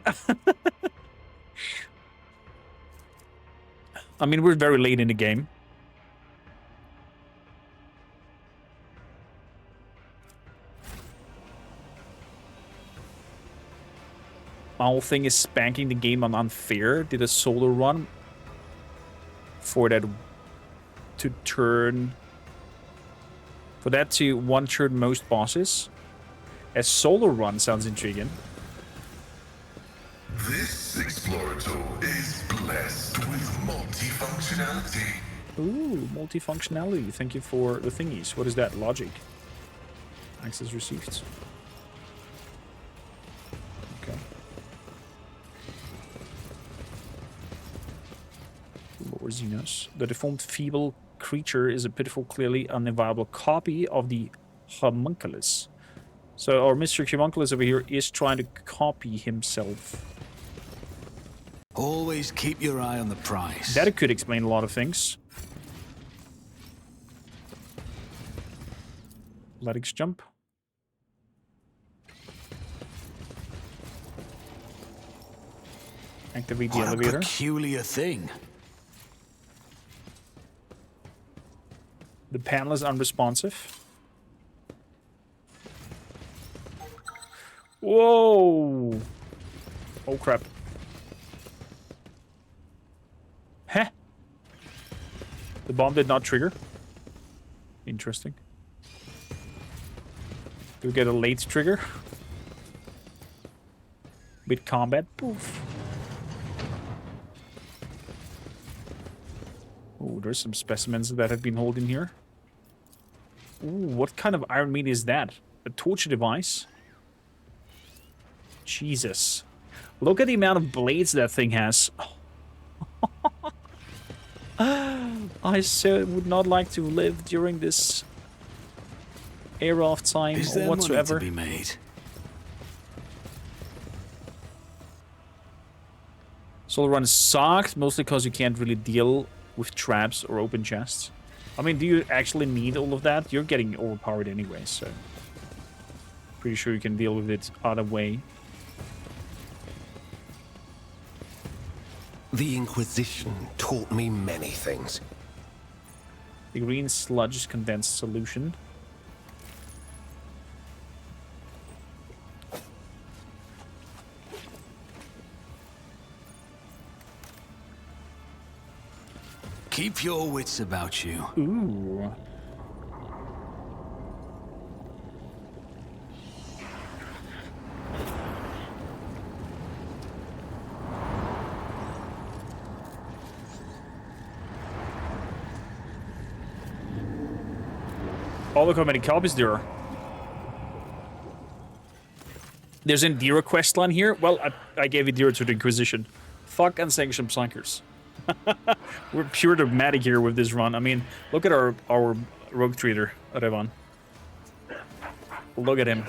I mean, we're very late in the game. My whole thing is spanking the game on unfair. Did a solo run for that to turn... For that to one-turn most bosses. A solo run sounds intriguing. This Explorator is blessed with multifunctionality. Ooh, multifunctionality. Thank you for the thingies. What is that? Logic. Access received. Okay. Lord Xenos. The deformed feeble creature is a pitiful, clearly unviable copy of the homunculus. So our Mr. Homunculus over here is trying to copy himself. Always keep your eye on the prize. That could explain a lot of things. Athletics jump. Activate the elevator. A peculiar thing. The panel is unresponsive. Whoa! Oh crap. Heh! The bomb did not trigger. Interesting. Do we get a late trigger? Mid combat. Poof. Oh, there's some specimens that have been holding here. Ooh, what kind of iron meat is that? A torture device? Jesus. Look at the amount of blades that thing has. I so would not like to live during this era of time Is there whatsoever. money to be made? Soul Run sucked, mostly because you can't really deal with traps or open chests. I mean, do you actually need all of that? You're getting overpowered anyway, so... Pretty sure you can deal with it other way. The Inquisition taught me many things. The green sludge is condensed solution. Keep your wits about you. Ooh. Oh, look how many copies there are. There's an Indira questline here. Well, I gave Indira to the Inquisition. Fuck unsanctioned psychers. We're pure dramatic here with this run. I mean, look at our rogue trader, Revan. Look at him.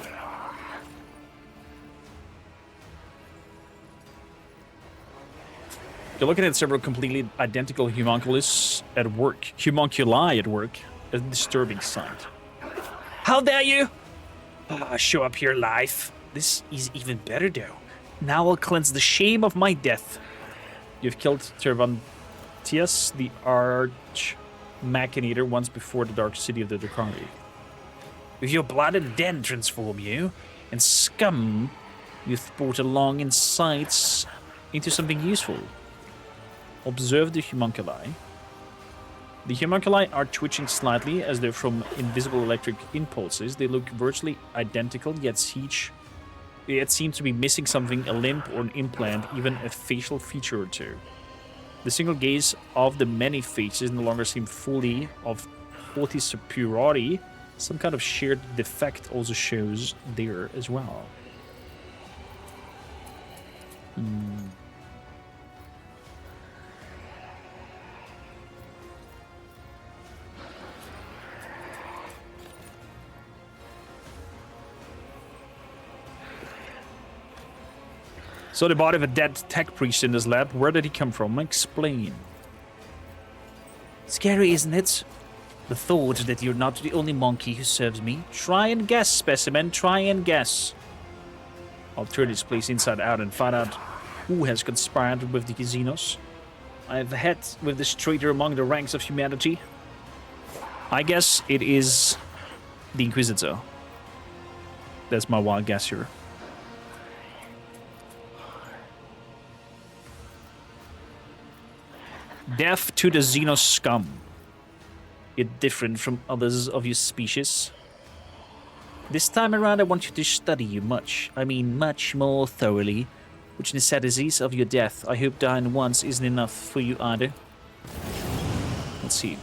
You're looking at several completely identical homunculi at work. A disturbing sight. How dare you! Show up here live. This is even better though. Now I'll cleanse the shame of my death. You've killed Cervantius, the Arch Machinator, once before the Dark City of the Drukhari. With your blood and den transform you, and scum you've brought along in sights into something useful. Observe the homunculi. The homunculi are twitching slightly as they're from invisible electric impulses. They look virtually identical, yet seem to be missing something, a limb or an implant, even a facial feature or two. The single gaze of the many faces no longer seem fully of haughty superiority. Some kind of shared defect also shows there as well. So the body of a dead tech priest in this lab, where did he come from? Explain. Scary, isn't it? The thought that you're not the only monkey who serves me. Try and guess, specimen, try and guess. I'll turn this place inside out and find out who has conspired with the Xenos. I've had with this traitor among the ranks of humanity. I guess it is the Inquisitor. That's my wild guess here. Death to the Xenos scum. You're different from others of your species. This time around I want you to study you much. I mean much more thoroughly. Which necessities of your death. I hope dying once isn't enough for you either. Let's see.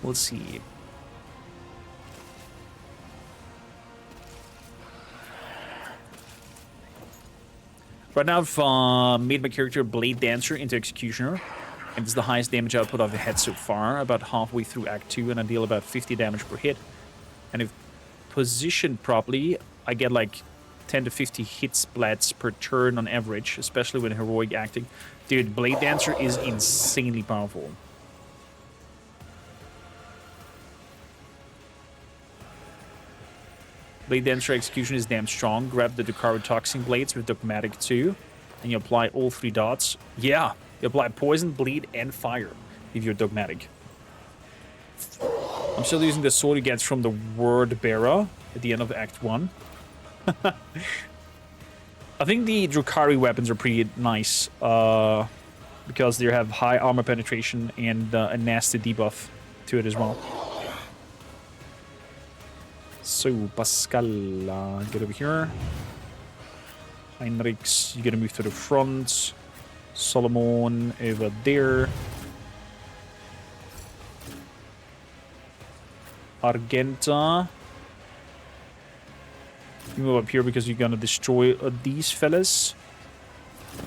We'll see. Right now I've made my character Blade Dancer into Executioner. And it's the highest damage output I've had so far, about halfway through Act 2, and I deal about 50 damage per hit. And if positioned properly, I get like 10 to 50 hit splats per turn on average, especially when heroic acting. Dude, Blade Dancer is insanely powerful. Blade Dancer Execution is damn strong. Grab the Drukhari Toxin Blades with Dogmatic 2, and you apply all 3 dots. Yeah! You apply poison, bleed, and fire if you're dogmatic. I'm still using the sword you get from the Word Bearer at the end of Act 1. I think the Drukhari weapons are pretty nice because they have high armor penetration and a nasty debuff to it as well. So, Pascal, get over here. Heinrichs, you gotta move to the front. Solomon over there. Argenta. You move up here because you're gonna destroy these fellas.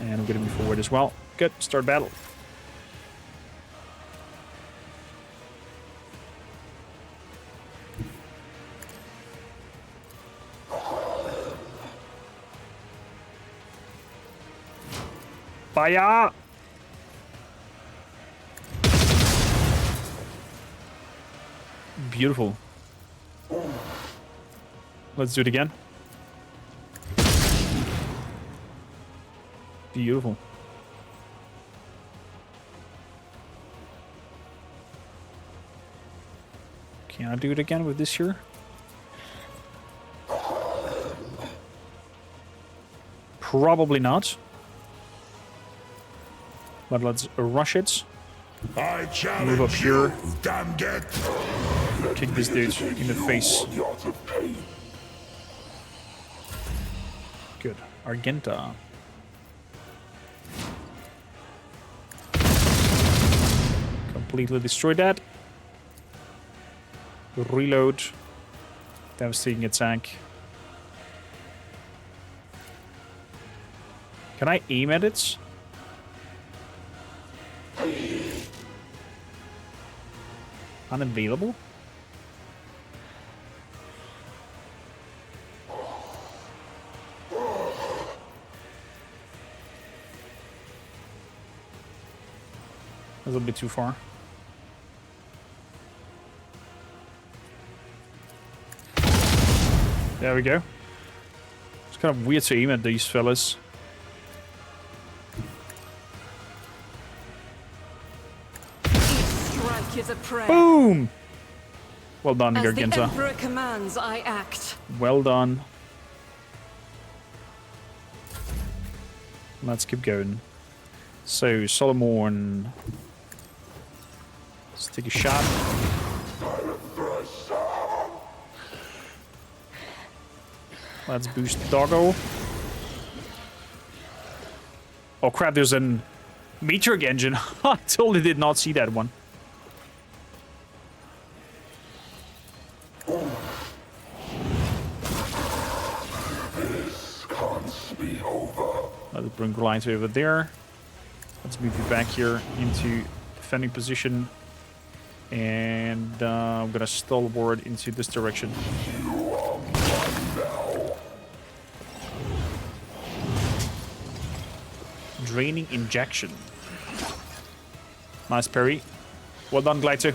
And I'm gonna move forward as well. Good, start battle. Fire! Beautiful. Let's do it again. Beautiful. Can I do it again with this here? Probably not. But let's rush it. I challenge move up here. you, Damget. Kick this dude in the face. Good. Argenta. Completely destroy that. Reload. Devastating attack. Can I aim at it? Unavailable? A little bit too far. There we go. It's kind of weird to aim at these fellas. Is a prayer. Boom! Well done, As Garganta. the Emperor commands, I act. Well done. Let's keep going. So, Solomon. Let's take a shot. Let's boost the doggo. Oh crap, there's an meteoric engine. I totally did not see that one. This can't be over. Let's bring Goliath over there. Let's move you back here into defending position. And I'm gonna stalwart into this direction. You are mine now. Draining injection. Nice parry. Well done, Glide 2.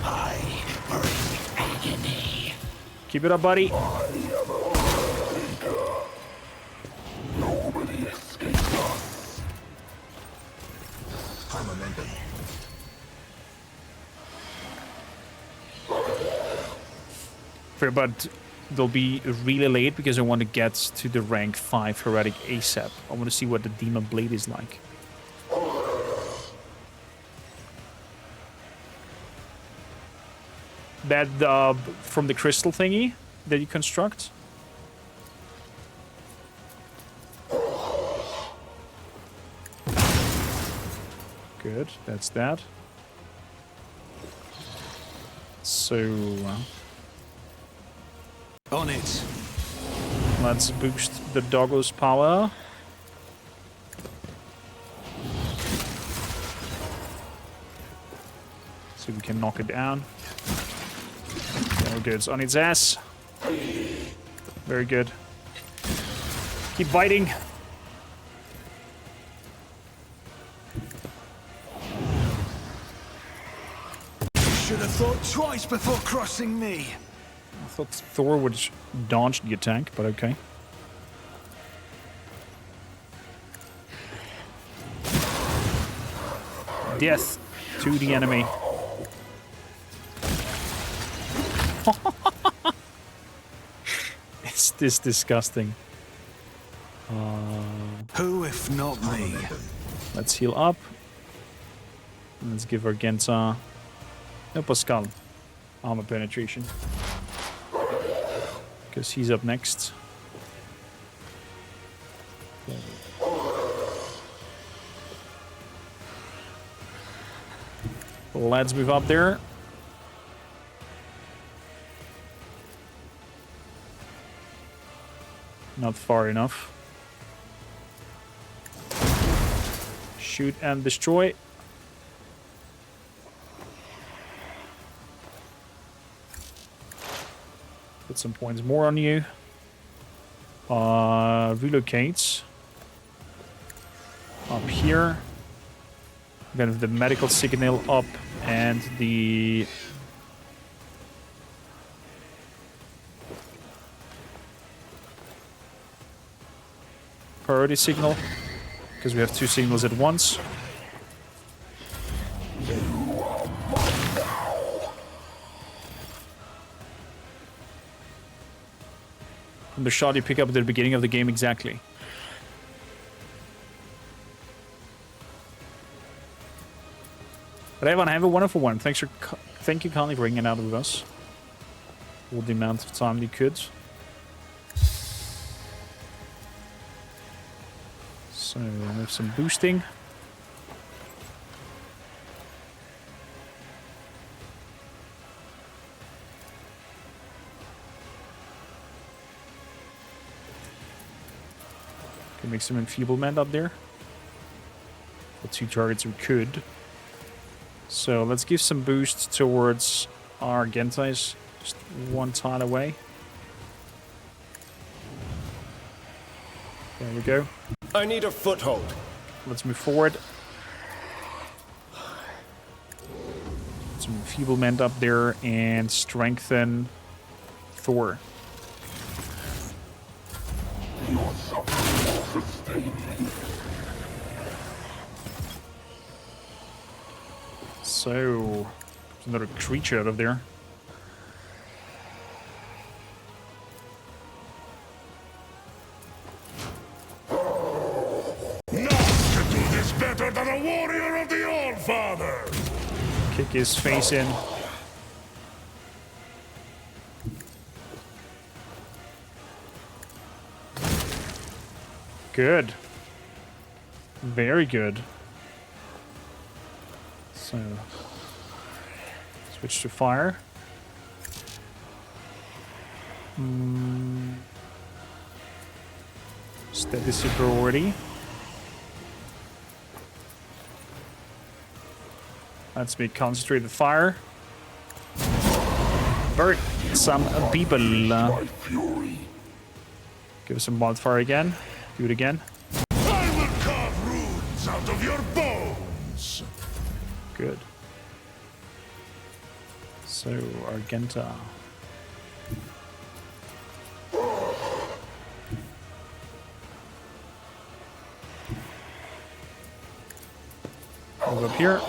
I bring agony. Keep it up, buddy. I am a leader. Nobody escapes us. I'm a member. Fair, but they'll be really late because I want to get to the rank 5 heretic ASAP. I want to see what the Demon Blade is like. That from the crystal thingy that you construct. Good, that's that. So On it. let's boost the doggo's power. So we can knock it down. There we go, it's on its ass. Very good. Keep biting. Should have thought twice before crossing me. I thought Thor would dodge the attack, but okay. Death to the enemy. Is this disgusting? Who if not me? Let's heal up. Let's give Argenta. No, Pascal. Armor penetration. Because he's up next. Let's move up there. Not far enough. Shoot and destroy. Put some points more on you. Relocate. Up here. I'm gonna have the medical signal up and the priority signal, because we have two signals at once. From the shot you pick up at the beginning of the game, exactly. But everyone, have a wonderful one. Thank you kindly for hanging out with us all the amount of time you could. So we have some boosting. Can make some enfeeblement up there. For two targets we could. So let's give some boost towards our Gentais. Just one tile away. There we go. I need a foothold. Let's move forward. Some enfeeblement up there and strengthen Thor. Your suffering will sustain me. So, there's another creature out of there. a warrior of the All-Father! Kick his face in. Good. Very good. So, switch to fire. Steady superiority. Let's make concentrated fire. Burn some people. My fury. Give us some wildfire again. Do it again. I will carve runes out of your bones! Good. So, Argenta. Move up here.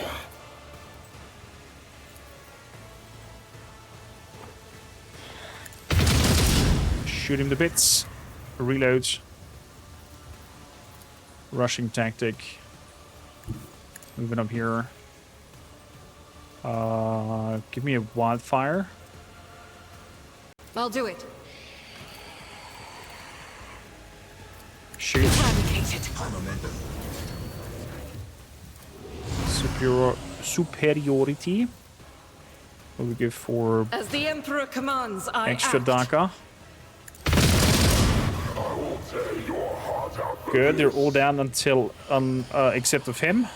Shoot him to bits. Reload. Rushing tactic. Moving up here. Give me a wildfire. I'll do it. Shoot. Eradicated. Superiority. What we give for As the Emperor commands, I extra act. DACA. Good, they're all down until except of him.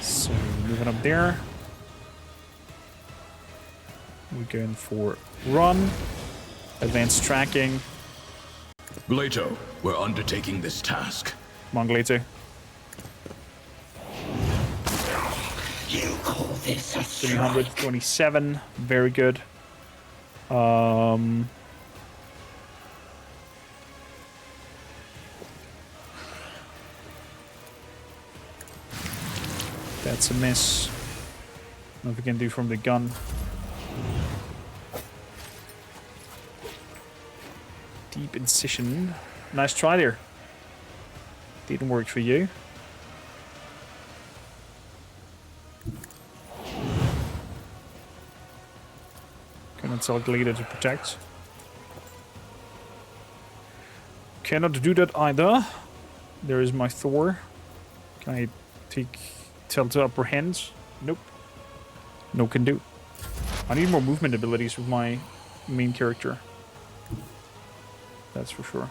So moving up there. We're going for run, advanced tracking. Glato, we're undertaking this task. Come on, Glato. You call this a 327, very good. That's a miss. What we can do from the gun. Deep incision. Nice try there. Didn't work for you. Gonna tell Glato to protect. Cannot do that either. There is my Thor. Can I tell to upper hands? Nope. No can do. I need more movement abilities with my main character. That's for sure.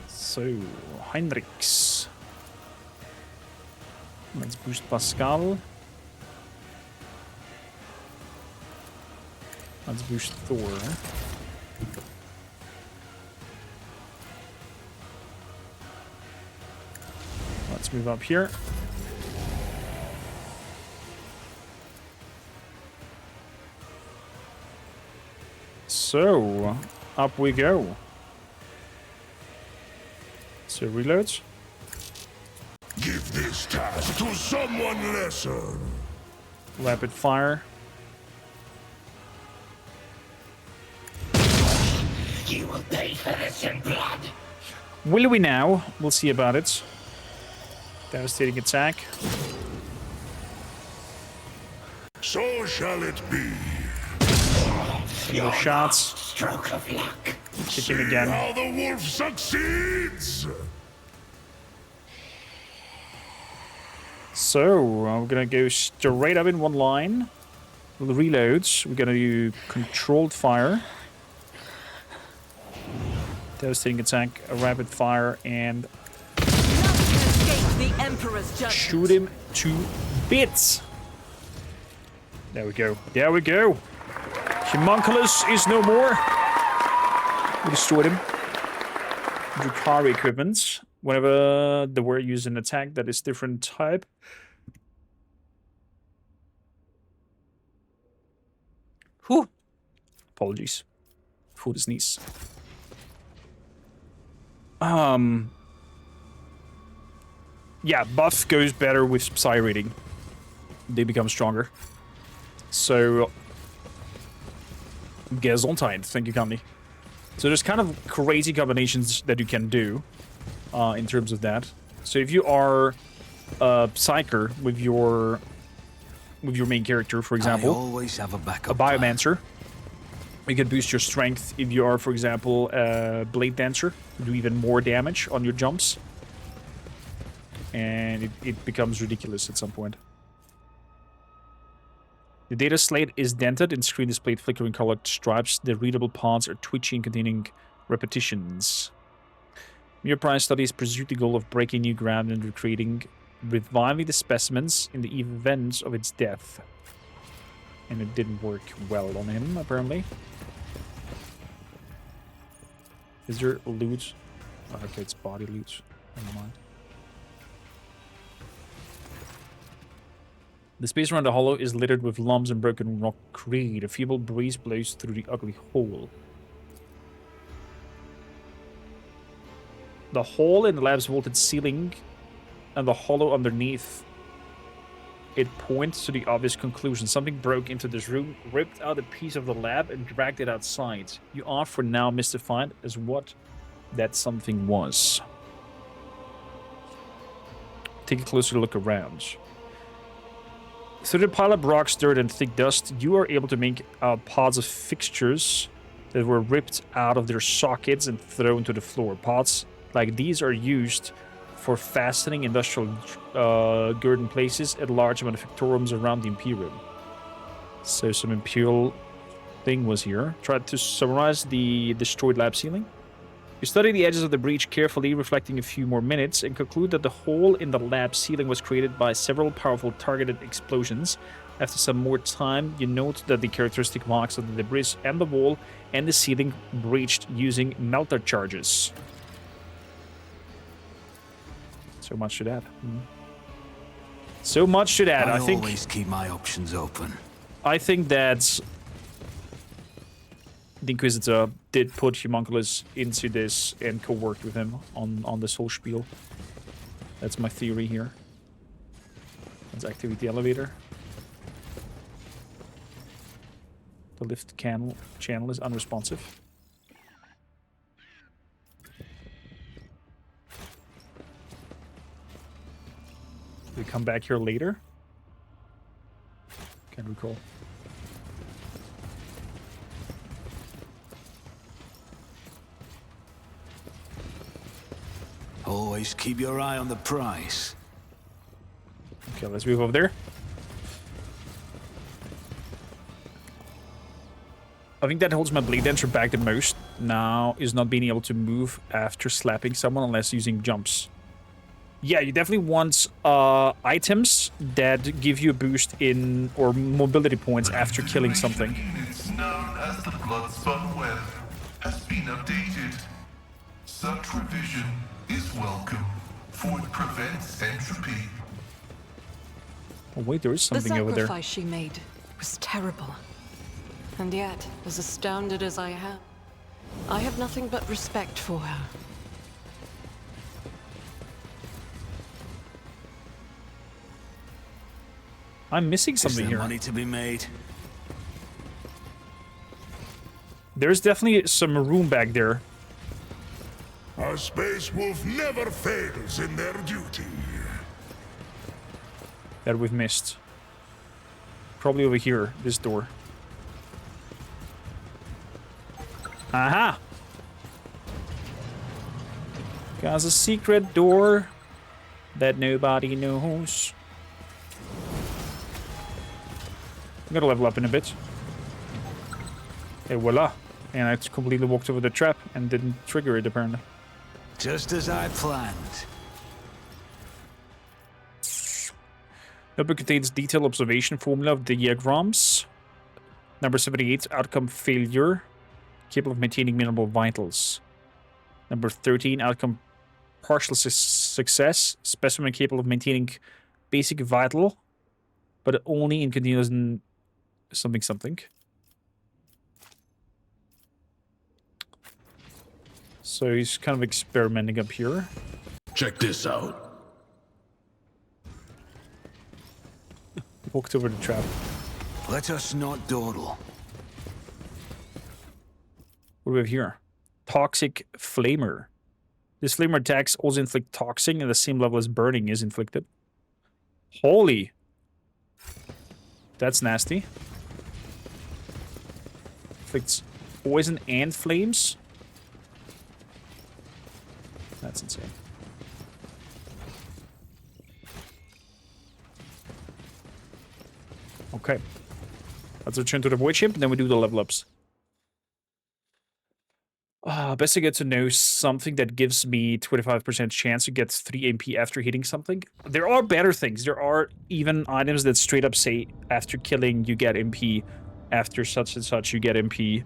So, Heinrichs. Let's boost Pascal. Let's boost Thor. Let's move up here. So, up we go. So, reloads. Give this task to someone lesser. Rapid fire. You will pay for this in blood. Will we now? We'll see about it. Devastating attack. So shall it be. More shots. Stroke of luck. Kick him again. How the wolf succeeds! So, we're gonna go straight up in one line. With the reloads, we're gonna do controlled fire. Devastating attack, a rapid fire, and Escape the Emperor's judgment. shoot him to bits. There we go. There we go. Homunculus is no more. We destroyed him. Drukhari equipment. Whenever the word used an attack that is different type. Whew. Apologies for the sneeze. Yeah, buff goes better with psi rating. They become stronger. So, Gesundheit, thank you, Candy. So there's kind of crazy combinations that you can do in terms of that. So if you are a Psyker with your main character, for example, I always have a backup a Biomancer, you can boost your strength. If you are, for example, a Blade Dancer, you do even more damage on your jumps. And it becomes ridiculous at some point. The data slate is dented and screen displayed flickering colored stripes. The readable parts are twitchy and containing repetitions. Mere prize studies pursued the goal of breaking new ground and reviving the specimens in the event of its death. And it didn't work well on him, apparently. Is there loot? Oh, okay, it's body loot. Never mind. The space around the hollow is littered with lumps and broken rockcrete. A feeble breeze blows through the ugly hole. The hole in the lab's vaulted ceiling and the hollow underneath it points to the obvious conclusion. Something broke into this room, ripped out a piece of the lab, and dragged it outside. You are for now mystified as what that something was. Take a closer look around. Through the pile of rocks, dirt, and thick dust, you are able to make out parts of fixtures that were ripped out of their sockets and thrown to the floor. Parts like these are used for fastening industrial girden places at large manufactorums around the Imperium. So some Imperial thing was here. Tried to summarize the destroyed lab ceiling. You study the edges of the breach carefully, reflecting a few more minutes, and conclude that the hole in the lab ceiling was created by several powerful targeted explosions. After some more time, you note that the characteristic marks of the debris and the wall and the ceiling breached using melter charges. So much to that. So much to that. I think always keep my options open. I think that the Inquisitor did put Homunculus into this and co-worked with him on this whole spiel. That's my theory here. Let's activate the elevator. The lift channel is unresponsive. We come back here later? Can't recall. Always keep your eye on the prize. Okay, let's move over there. I think that holds my Blade Dancer back the most now, is not being able to move after slapping someone unless using jumps. Yeah, you definitely want items that give you a boost in, or mobility points after killing something. Units known as the Bloodspun Web has been updated. Such revision is welcome, for it prevents entropy. Oh wait, there is something over there. The sacrifice she made was terrible. And yet, as astounded as I am, I have nothing but respect for her. I'm missing Is something there here. money to be made? There's definitely some room back there. A space wolf never fails in their duty. That we've missed. Probably over here, this door. Aha! Got a secret door that nobody knows. I'm gonna level up in a bit. And voila. And I completely walked over the trap and didn't trigger it, apparently. Just as I planned. Notebook contains detailed observation formula of diagrams. Number 78, outcome failure. Capable of maintaining minimal vitals. Number 13, outcome partial success. Specimen capable of maintaining basic vital, but only in continuous something something. So he's kind of experimenting up here. Check this out. Walked over the trap. Let us not dawdle. What do we have here? Toxic Flamer. This flamer attacks also inflict toxin at the same level as burning is inflicted. Holy. That's nasty. Inflicts poison and flames. That's insane. Okay. Let's return to the Void Ship, and then we do the level ups. Best to get to know something that gives me 25% chance to get 3 MP after hitting something. There are better things. There are even items that straight up say after killing you get MP, after such and such you get MP.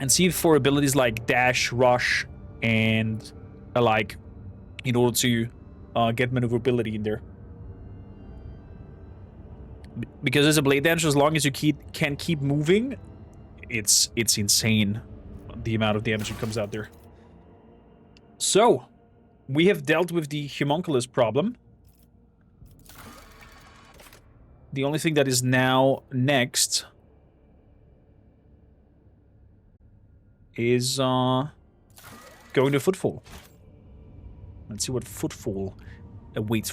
And see for abilities like dash, rush, and like in order to get maneuverability in there. Because as a blade dancer, as long as you can keep moving, it's insane the amount of damage that comes out there. So, we have dealt with the homunculus problem. The only thing that is now next is going to Footfall. Let's see what Footfall awaits.